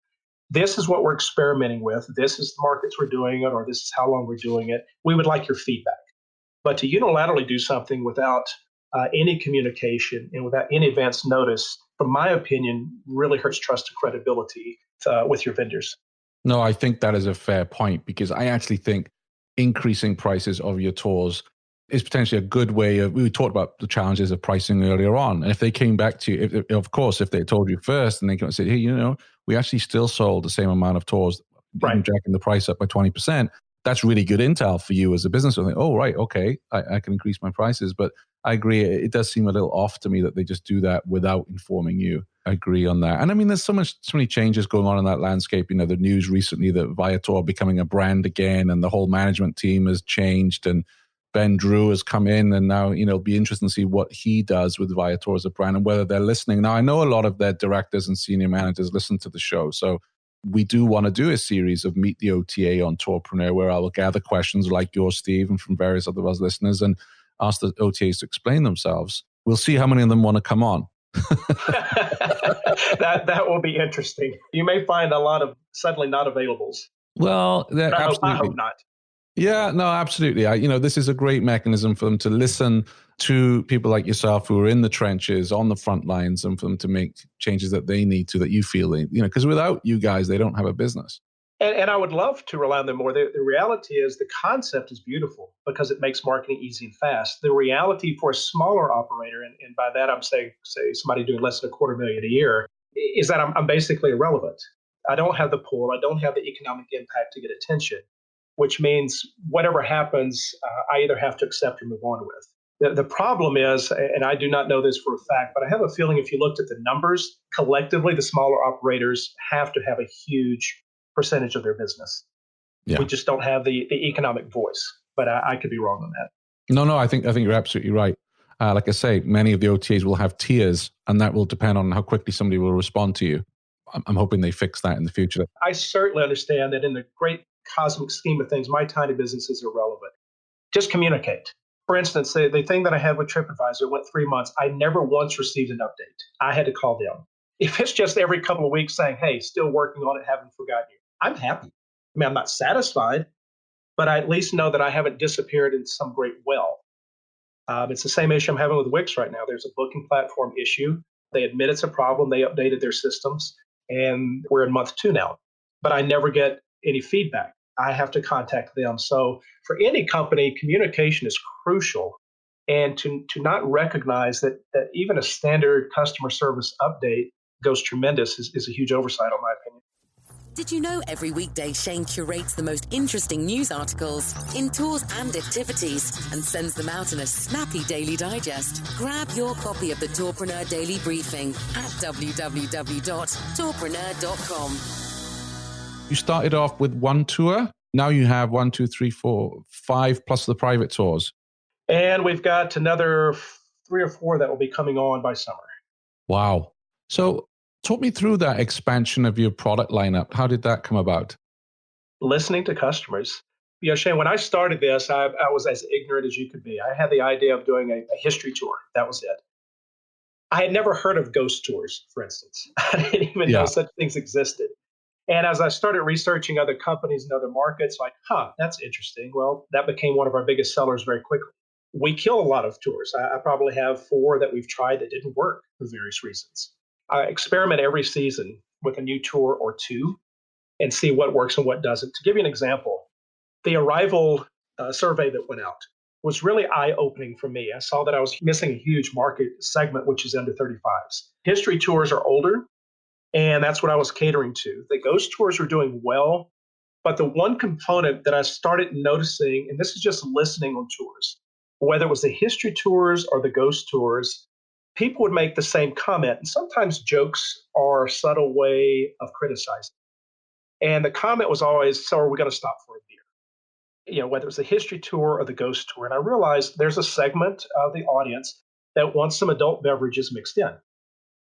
This is what we're experimenting with. This is the markets we're doing it, or this is how long we're doing it. We would like your feedback. But to unilaterally do something without any communication and without any advance notice, from my opinion, really hurts trust and credibility with your vendors. No, I think that is a fair point, because I actually think increasing prices of your tours is potentially a good way of, we talked about the challenges of pricing earlier on. And if they came back to you, if they told you first and they can say, hey, we actually still sold the same amount of tours, even jacking the price up by 20%. That's really good intel for you as a business. Oh, right, okay, I can increase my prices. But I agree, it does seem a little off to me that they just do that without informing you. I agree on that. And I mean, there's so many changes going on in that landscape. The news recently that Viator becoming a brand again, and the whole management team has changed, and Ben Drew has come in, and now, it'll be interesting to see what he does with Viator as a brand and whether they're listening. Now, I know a lot of their directors and senior managers listen to the show. So we do want to do a series of Meet the OTA on Tourpreneur, where I will gather questions like yours, Steve, and from various other of us listeners, and ask the OTAs to explain themselves. We'll see how many of them want to come on. That will be interesting. You may find a lot of suddenly not availables. Well, I hope not. Yeah, no, absolutely. This is a great mechanism for them to listen to people like yourself who are in the trenches, on the front lines, and for them to make changes that they need to, that you feel because without you guys, they don't have a business. And I would love to rely on them more. The reality is the concept is beautiful because it makes marketing easy and fast. The reality for a smaller operator, and by that I'm saying, say somebody doing less than $250,000 a year, is that I'm basically irrelevant. I don't have the pull. I don't have the economic impact to get attention, which means whatever happens, I either have to accept or move on with. The problem is, and I do not know this for a fact, but I have a feeling if you looked at the numbers, collectively, the smaller operators have to have a huge percentage of their business. Yeah. We just don't have the economic voice, but I could be wrong on that. No, I think you're absolutely right. Like I say, many of the OTAs will have tiers, and that will depend on how quickly somebody will respond to you. I'm hoping they fix that in the future. I certainly understand that in the great cosmic scheme of things, my tiny business is irrelevant. Just communicate. For instance, the thing that I had with TripAdvisor went 3 months. I never once received an update. I had to call them. If it's just every couple of weeks saying, hey, still working on it, haven't forgotten you, I'm happy. I mean, I'm not satisfied, but I at least know that I haven't disappeared in some great well. It's the same issue I'm having with Wix right now. There's a booking platform issue. They admit it's a problem. They updated their systems, and we're in month 2 now. But I never get any feedback. I have to contact them. So for any company, communication is crucial. And to not recognize that even a standard customer service update goes tremendous is a huge oversight, in my opinion. Did you know every weekday Shane curates the most interesting news articles in tours and activities and sends them out in a snappy daily digest? Grab your copy of the Tourpreneur Daily Briefing at www.tourpreneur.com. You started off with one tour. Now you have 1, 2, 3, 4, 5 plus the private tours. And we've got another 3 or 4 that will be coming on by summer. Wow. So talk me through that expansion of your product lineup. How did that come about? Listening to customers. Shane, when I started this, I was as ignorant as you could be. I had the idea of doing a history tour. That was it. I had never heard of ghost tours, for instance. I didn't even know Yeah. such things existed. And as I started researching other companies and other markets, like, that's interesting. Well, that became one of our biggest sellers very quickly. We kill a lot of tours. I probably have 4 that we've tried that didn't work for various reasons. I experiment every season with a new tour or 2 and see what works and what doesn't. To give you an example, the arrival survey that went out was really eye-opening for me. I saw that I was missing a huge market segment, which is under 35s. History tours are older, and that's what I was catering to. The ghost tours were doing well, but the one component that I started noticing, and this is just listening on tours, whether it was the history tours or the ghost tours, people would make the same comment. And sometimes jokes are a subtle way of criticizing. And the comment was always, so are we going to stop for a beer? Whether it was the history tour or the ghost tour. And I realized there's a segment of the audience that wants some adult beverages mixed in.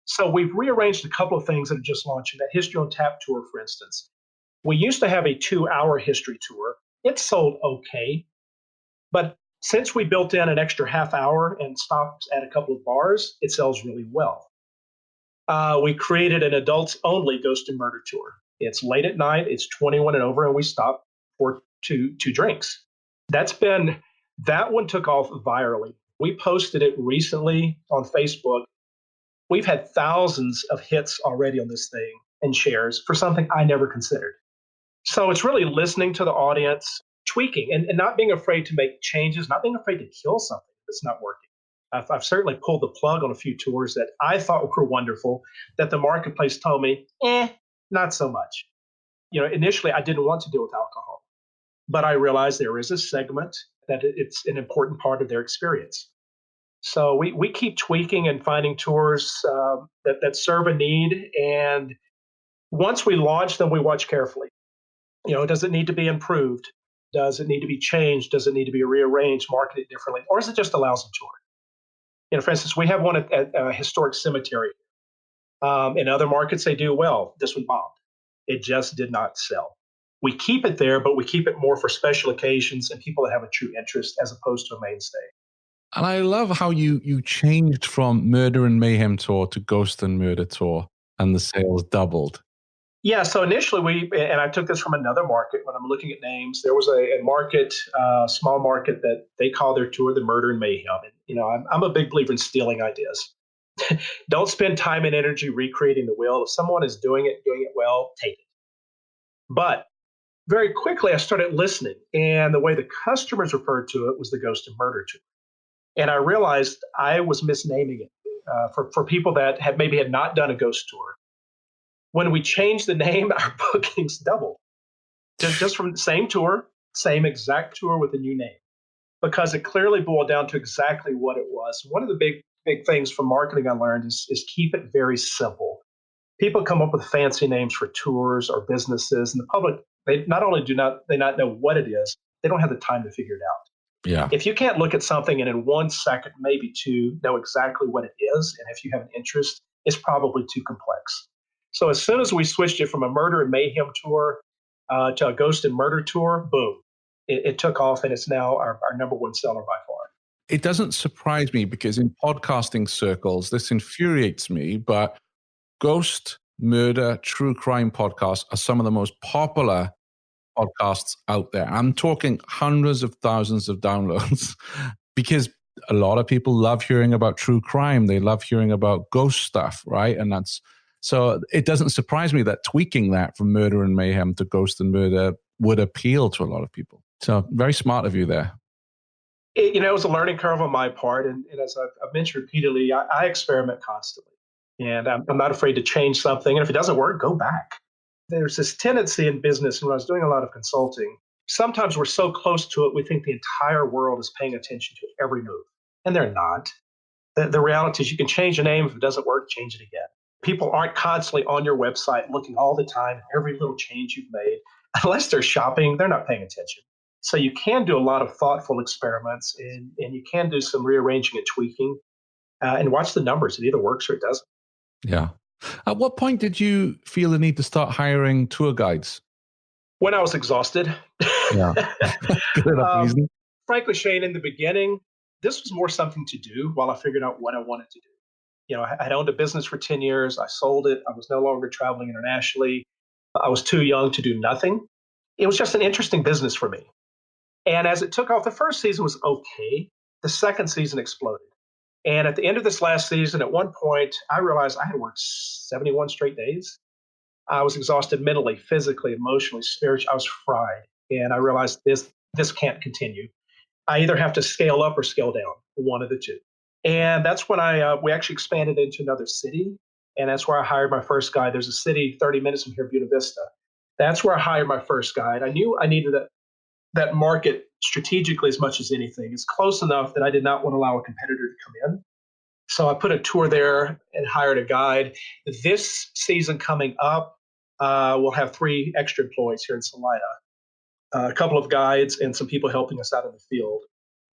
So we've rearranged a couple of things that are just launching. That History on Tap tour, for instance. We used to have a 2-hour history tour. It sold okay. But since we built in an extra half hour and stopped at a couple of bars, it sells really well. We created an adults only ghost and murder tour. It's late at night, it's 21 and over, and we stop for two drinks. That one took off virally. We posted it recently on Facebook. We've had thousands of hits already on this thing and shares for something I never considered. So it's really listening to the audience, tweaking, and not being afraid to make changes, not being afraid to kill something that's not working. I've certainly pulled the plug on a few tours that I thought were wonderful, that the marketplace told me, not so much. Initially I didn't want to deal with alcohol, but I realized there is a segment that it's an important part of their experience. So we keep tweaking and finding tours that serve a need. And once we launch them, we watch carefully. Does it need to be improved? Does it need to be changed? Does it need to be rearranged, marketed differently? Or is it just a lousy tour? For instance, we have one at a historic cemetery. In other markets, they do well. This one bombed. It just did not sell. We keep it there, but we keep it more for special occasions and people that have a true interest as opposed to a mainstay. And I love how you changed from Murder and Mayhem Tour to Ghost and Murder Tour, and the sales doubled. Yeah, so initially and I took this from another market when I'm looking at names. There was a market, small market, that they call their tour the Murder and Mayhem. And, I'm a big believer in stealing ideas. Don't spend time and energy recreating the wheel. If someone is doing it well, take it. But very quickly, I started listening, and the way the customers referred to it was the Ghost and Murder Tour. And I realized I was misnaming it for people that had not done a ghost tour. When we changed the name, our bookings doubled. Just from the same tour, same exact tour with a new name, because it clearly boiled down to exactly what it was. One of the big things from marketing I learned is keep it very simple. People come up with fancy names for tours or businesses, and the public, they not only do not know what it is, they don't have the time to figure it out. Yeah. If you can't look at something and in 1 second, maybe 2, know exactly what it is, and if you have an interest, it's probably too complex. So as soon as we switched it from a Murder and Mayhem tour to a Ghost and Murder tour, boom, it took off, and it's now our number 1 seller by far. It doesn't surprise me because in podcasting circles, this infuriates me, but ghost, murder, true crime podcasts are some of the most popular podcasts out there. I'm talking hundreds of thousands of downloads because a lot of people love hearing about true crime. They love hearing about ghost stuff, right? And so it doesn't surprise me that tweaking that from Murder and Mayhem to Ghost and Murder would appeal to a lot of people. So very smart of you there. It was a learning curve on my part. And as I've mentioned repeatedly, I experiment constantly. And I'm not afraid to change something. And if it doesn't work, go back. There's this tendency in business, and when I was doing a lot of consulting, sometimes we're so close to it, we think the entire world is paying attention to every move. And they're not. The reality is you can change a name. If it doesn't work, change it again. People aren't constantly on your website looking all the time at every little change you've made. Unless they're shopping, they're not paying attention. So you can do a lot of thoughtful experiments, and you can do some rearranging and tweaking and watch the numbers. It either works or it doesn't. Yeah. At what point did you feel the need to start hiring tour guides? When I was exhausted. Yeah. Good enough reason. Frankly, Shane, in the beginning, this was more something to do while I figured out what I wanted to do. I had owned a business for 10 years. I sold it. I was no longer traveling internationally. I was too young to do nothing. It was just an interesting business for me. And as it took off, the first season was okay. The second season exploded. And at the end of this last season, at one point, I realized I had worked 71 straight days. I was exhausted mentally, physically, emotionally, spiritually. I was fried. And I realized this can't continue. I either have to scale up or scale down, one of the two. And that's when we actually expanded into another city. And that's where I hired my first guide. There's a city 30 minutes from here, Buena Vista. That's where I hired my first guide. I knew I needed that market strategically as much as anything. It's close enough that I did not want to allow a competitor to come in. So I put a tour there and hired a guide. This season coming up, we'll have 3 extra employees here in Salida, a couple of guides and some people helping us out in the field.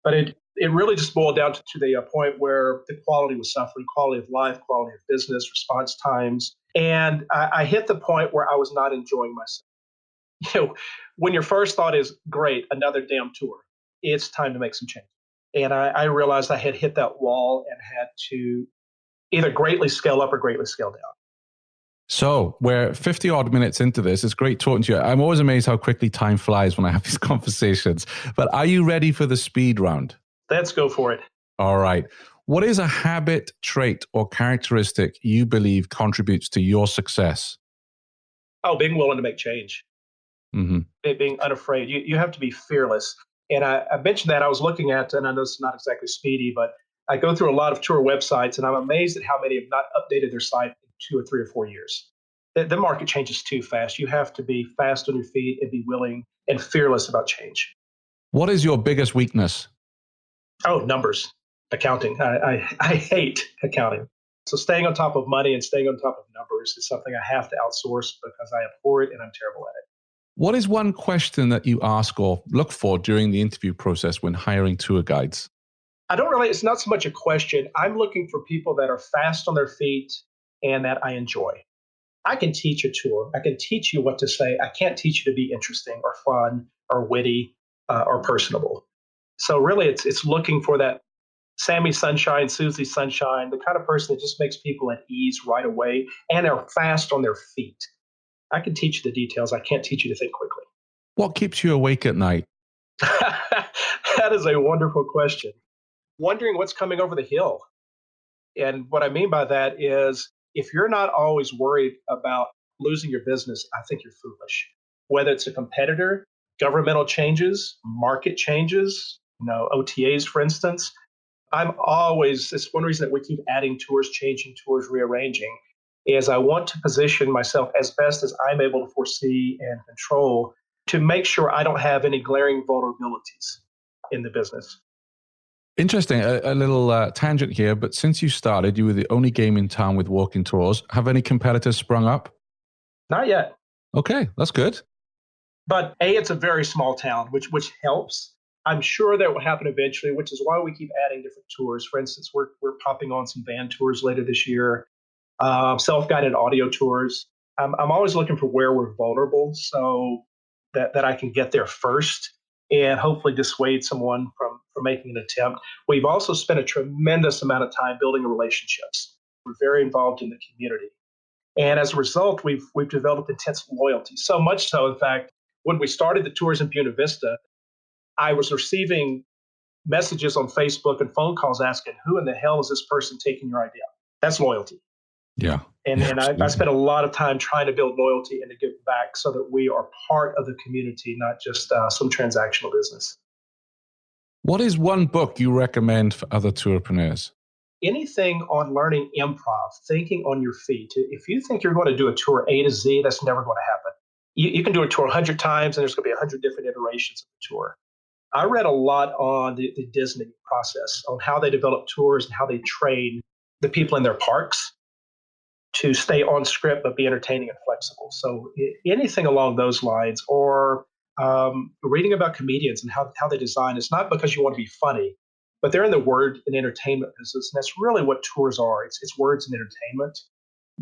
But it really just boiled down to the point where the quality was suffering, quality of life, quality of business, response times. And I hit the point where I was not enjoying myself. When your first thought is, great, another damn tour, it's time to make some change. And I realized I had hit that wall and had to either greatly scale up or greatly scale down. So we're 50 odd minutes into this. It's great talking to you. I'm always amazed how quickly time flies when I have these conversations. But are you ready for the speed round? Let's go for it. All right. What is a habit, trait, or characteristic you believe contributes to your success? Oh, being willing to make change. Mm-hmm. Being unafraid. You have to be fearless. And I mentioned that I was looking at, and I know it's not exactly speedy, but I go through a lot of tour websites, and I'm amazed at how many have not updated their site in 2 or 3 or 4 years. The market changes too fast. You have to be fast on your feet and be willing and fearless about change. What is your biggest weakness? Oh, numbers, accounting. I hate accounting. So staying on top of money and staying on top of numbers is something I have to outsource because I abhor it and I'm terrible at it. What is one question that you ask or look for during the interview process when hiring tour guides? It's not so much a question. I'm looking for people that are fast on their feet and that I enjoy. I can teach a tour. I can teach you what to say. I can't teach you to be interesting or fun or witty or personable. So really it's looking for that Sammy Sunshine, Susie Sunshine, the kind of person that just makes people at ease right away and are fast on their feet. I can teach you the details. I can't teach you to think quickly. What keeps you awake at night? That is a wonderful question. Wondering what's coming over the hill. And what I mean by that is if you're not always worried about losing your business, I think you're foolish. Whether it's a competitor, governmental changes, market changes, OTAs, for instance. It's one reason that we keep adding tours, changing tours, rearranging, is I want to position myself as best as I'm able to foresee and control to make sure I don't have any glaring vulnerabilities in the business. Interesting. A little tangent here, but since you started, you were the only game in town with walking tours. Have any competitors sprung up? Not yet. Okay, that's good. But it's a very small town, which helps. I'm sure that will happen eventually, which is why we keep adding different tours. For instance, we're popping on some van tours later this year, self-guided audio tours. I'm always looking for where we're vulnerable so that I can get there first and hopefully dissuade someone from making an attempt. We've also spent a tremendous amount of time building relationships. We're very involved in the community. And as a result, we've developed intense loyalty. So much so, in fact, when we started the tours in Buena Vista, I was receiving messages on Facebook and phone calls asking, who in the hell is this person taking your idea? That's loyalty. Yeah. And I spent a lot of time trying to build loyalty and to give back so that we are part of the community, not just some transactional business. What is one book you recommend for other tourpreneurs? Anything on learning improv, thinking on your feet. If you think you're going to do a tour A to Z, that's never going to happen. You can do a tour 100 times and there's going to be 100 different iterations of the tour. I read a lot on the Disney process, on how they develop tours and how they train the people in their parks to stay on script but be entertaining and flexible. So anything along those lines, or reading about comedians and how they design. It's not because you want to be funny, but they're in the word and entertainment business, and that's really what tours are. It's words and entertainment.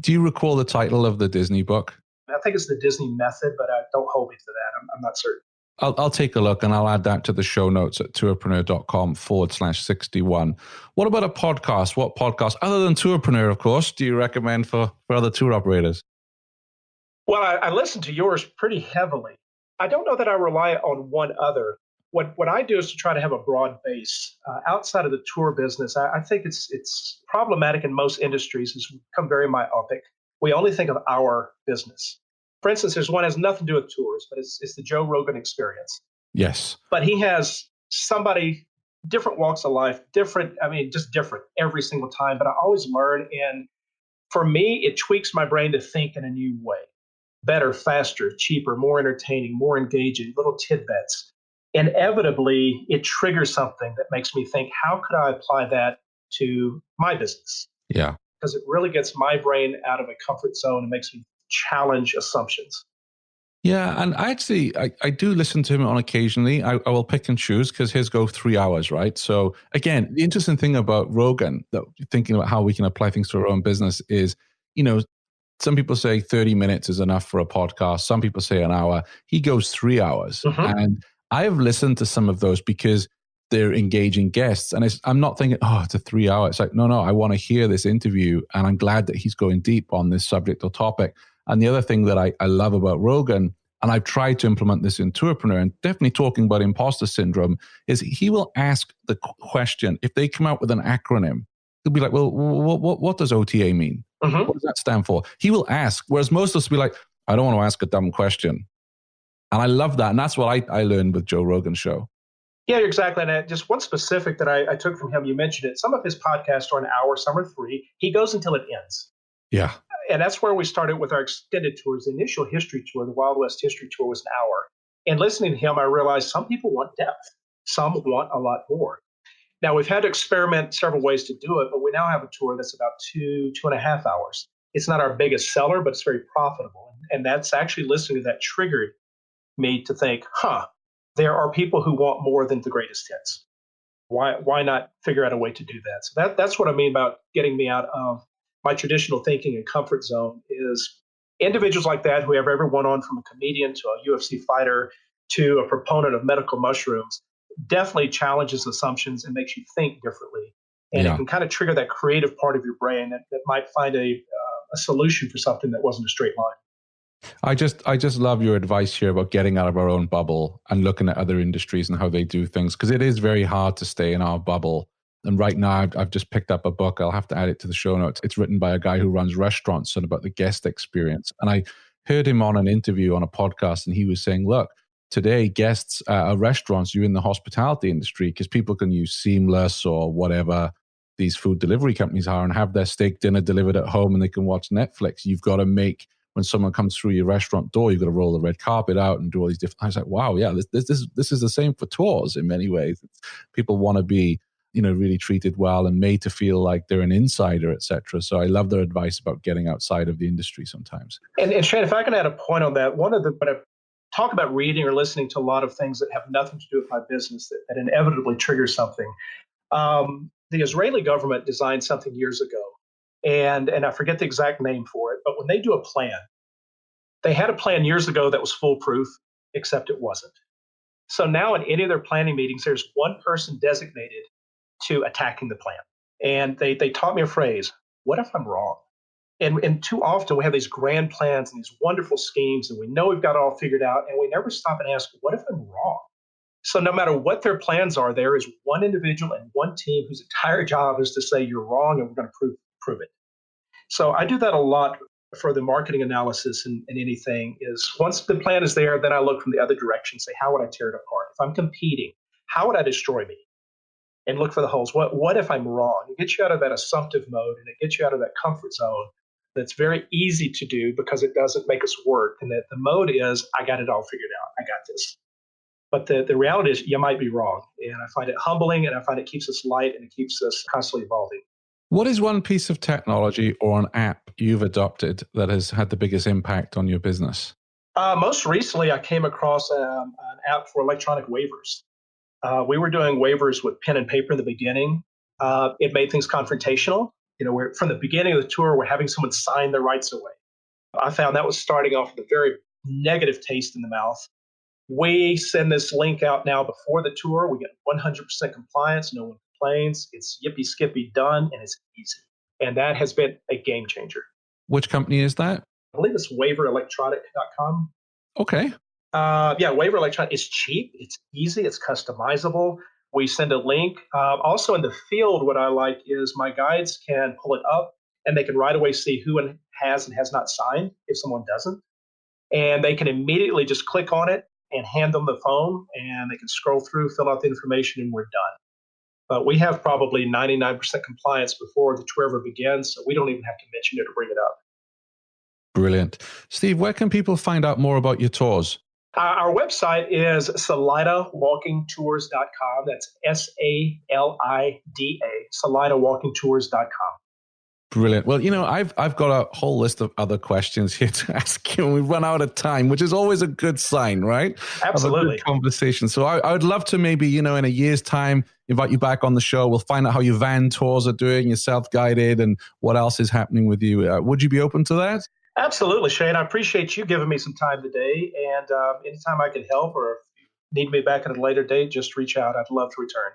Do you recall the title of the Disney book? I think it's the Disney method, but don't hold me to that. I'm not certain. I'll take a look and I'll add that to the show notes at tourpreneur.com/61. What about a podcast? What podcast, other than Tourpreneur, of course, do you recommend for other tour operators? Well, I listen to yours pretty heavily. I don't know that I rely on one other. What I do is to try to have a broad base. Outside of the tour business, I think it's problematic in most industries. It's become very myopic. We only think of our business. For instance, there's one that has nothing to do with tours, but it's the Joe Rogan Experience. Yes. But he has somebody, different walks of life, just different every single time. But I always learn. And for me, it tweaks my brain to think in a new way. Better, faster, cheaper, more entertaining, more engaging, little tidbits. Inevitably, it triggers something that makes me think, how could I apply that to my business? Yeah. Because it really gets my brain out of a comfort zone and makes me challenge assumptions. Yeah, and I do listen to him on occasionally. I will pick and choose because his go 3 hours, right? So again, the interesting thing about Rogan, that thinking about how we can apply things to our own business is, some people say 30 minutes is enough for a podcast. Some people say an hour. He goes 3 hours. Mm-hmm. And I've listened to some of those because they're engaging guests. And I'm not thinking, it's a 3 hour. It's like, no, I want to hear this interview. And I'm glad that he's going deep on this subject or topic. And the other thing that I love about Rogan, and I've tried to implement this in Tourpreneur, and definitely talking about imposter syndrome, is he will ask the question. If they come out with an acronym, he'll be like, well, what does OTA mean? Mm-hmm. What does that stand for? He will ask, whereas most of us will be like, I don't want to ask a dumb question. And I love that. And that's what I learned with Joe Rogan's show. Yeah, exactly. And just one specific that I took from him, you mentioned it. Some of his podcasts are an hour, some are 3. He goes until it ends. Yeah. And that's where we started with our extended tours. The initial history tour, the Wild West history tour, was an hour. And listening to him, I realized some people want depth. Some want a lot more. Now, we've had to experiment several ways to do it, but we now have a tour that's about 2.5 hours. It's not our biggest seller, but it's very profitable. And that's actually listening to that triggered me to think, there are people who want more than the greatest hits. Why not figure out a way to do that? So that's what I mean about getting me out of my traditional thinking and comfort zone, is individuals like that who have everyone on from a comedian to a UFC fighter to a proponent of medical mushrooms definitely challenges assumptions and makes you think differently. And it can kind of trigger that creative part of your brain that might find a solution for something that wasn't a straight line. I just love your advice here about getting out of our own bubble and looking at other industries and how they do things, because it is very hard to stay in our bubble. And right now, I've just picked up a book. I'll have to add it to the show notes. It's written by a guy who runs restaurants and about the guest experience. And I heard him on an interview on a podcast, and he was saying, look, today guests at restaurants, you're in the hospitality industry because people can use Seamless or whatever these food delivery companies are and have their steak dinner delivered at home and they can watch Netflix. You've got to make, when someone comes through your restaurant door, you've got to roll the red carpet out and do all these different. I was like, wow, yeah, this is the same for tours in many ways. People want to be, really treated well and made to feel like they're an insider, etc. So I love their advice about getting outside of the industry sometimes. And Shane, if I can add a point on that, when I talk about reading or listening to a lot of things that have nothing to do with my business that inevitably triggers something. The Israeli government designed something years ago, and I forget the exact name for it, but when they do a plan, they had a plan years ago that was foolproof, except it wasn't. So now in any of their planning meetings, there's one person designated to attacking the plan. And they taught me a phrase, what if I'm wrong? And too often we have these grand plans and these wonderful schemes, and we know we've got it all figured out, and we never stop and ask, what if I'm wrong? So no matter what their plans are, there is one individual and one team whose entire job is to say you're wrong and we're going to prove it. So I do that a lot for the marketing analysis and anything, is once the plan is there, then I look from the other direction, say, how would I tear it apart? If I'm competing, how would I destroy me? And look for the holes. What if I'm wrong? It gets you out of that assumptive mode, and it gets you out of that comfort zone that's very easy to do because it doesn't make us work. And that the mode is, I got it all figured out. I got this. But the reality is you might be wrong. And I find it humbling, and I find it keeps us light, and it keeps us constantly evolving. What is one piece of technology or an app you've adopted that has had the biggest impact on your business? Most recently, I came across an app for electronic waivers. We were doing waivers with pen and paper in the beginning. It made things confrontational. From the beginning of the tour, we're having someone sign their rights away. I found that was starting off with a very negative taste in the mouth. We send this link out now before the tour. We get 100% compliance. No one complains. It's yippee skippy done, and it's easy. And that has been a game changer. Which company is that? I believe it's waiverelectronic.com. Okay. Yeah, Waiver Electronic is cheap. It's easy. It's customizable. We send a link. Also in the field, what I like is my guides can pull it up and they can right away see who has and has not signed if someone doesn't. And they can immediately just click on it and hand them the phone, and they can scroll through, fill out the information, and we're done. But we have probably 99% compliance before the tour ever begins, so we don't even have to mention it or bring it up. Brilliant. Steve, where can people find out more about your tours? Our website is SalidaWalkingTours.com. That's SALIDA, SalidaWalkingTours.com. Brilliant. Well, I've got a whole list of other questions here to ask you, and we've run out of time, which is always a good sign, right? Absolutely. Of a good conversation. So I would love to maybe, in a year's time, invite you back on the show. We'll find out how your van tours are doing, your self-guided, and what else is happening with you. Would you be open to that? Absolutely, Shane. I appreciate you giving me some time today. And anytime I can help, or if you need me back at a later date, just reach out. I'd love to return.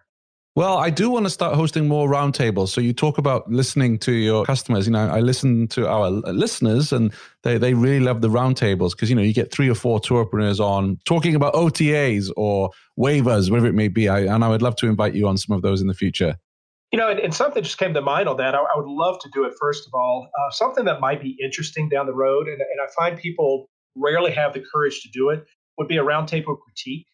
Well, I do want to start hosting more roundtables. So you talk about listening to your customers. I listen to our listeners, and they really love the roundtables because, you get 3 or 4 tourpreneurs on talking about OTAs or waivers, whatever it may be. And I would love to invite you on some of those in the future. And something just came to mind on that. I would love to do it, first of all. Something that might be interesting down the road, and I find people rarely have the courage to do it, would be a roundtable critique,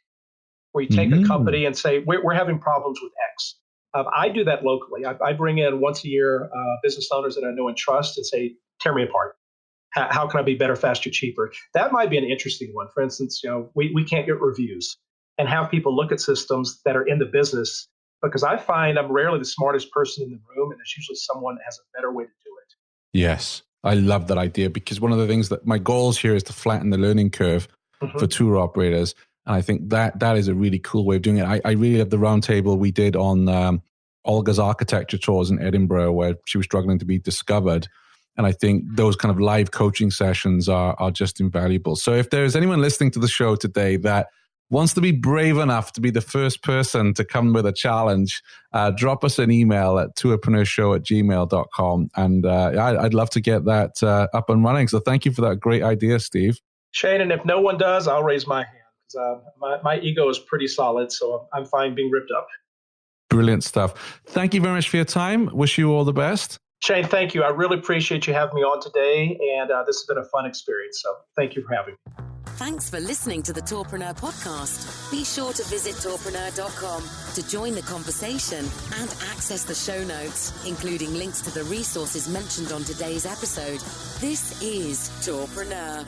where you take a company and say, we're having problems with X. I do that locally. I bring in once a year business owners that I know and trust and say, tear me apart. How can I be better, faster, cheaper? That might be an interesting one. For instance, we can't get reviews, and have people look at systems that are in the business, because I find I'm rarely the smartest person in the room, and there's usually someone that has a better way to do it. Yes, I love that idea, because one of the things that my goals here is to flatten the learning curve for tour operators. And I think that is a really cool way of doing it. I really love the roundtable we did on Olga's architecture tours in Edinburgh, where she was struggling to be discovered. And I think those kind of live coaching sessions are just invaluable. So if there's anyone listening to the show today that wants to be brave enough to be the first person to come with a challenge, drop us an email at tourpreneurshow@gmail.com. And I'd love to get that up and running. So thank you for that great idea, Steve. Shane, and if no one does, I'll raise my hand. My ego is pretty solid, so I'm fine being ripped up. Brilliant stuff. Thank you very much for your time. Wish you all the best. Shane, thank you. I really appreciate you having me on today, and this has been a fun experience, so thank you for having me. Thanks for listening to the Tourpreneur podcast. Be sure to visit tourpreneur.com to join the conversation and access the show notes, including links to the resources mentioned on today's episode. This is Tourpreneur.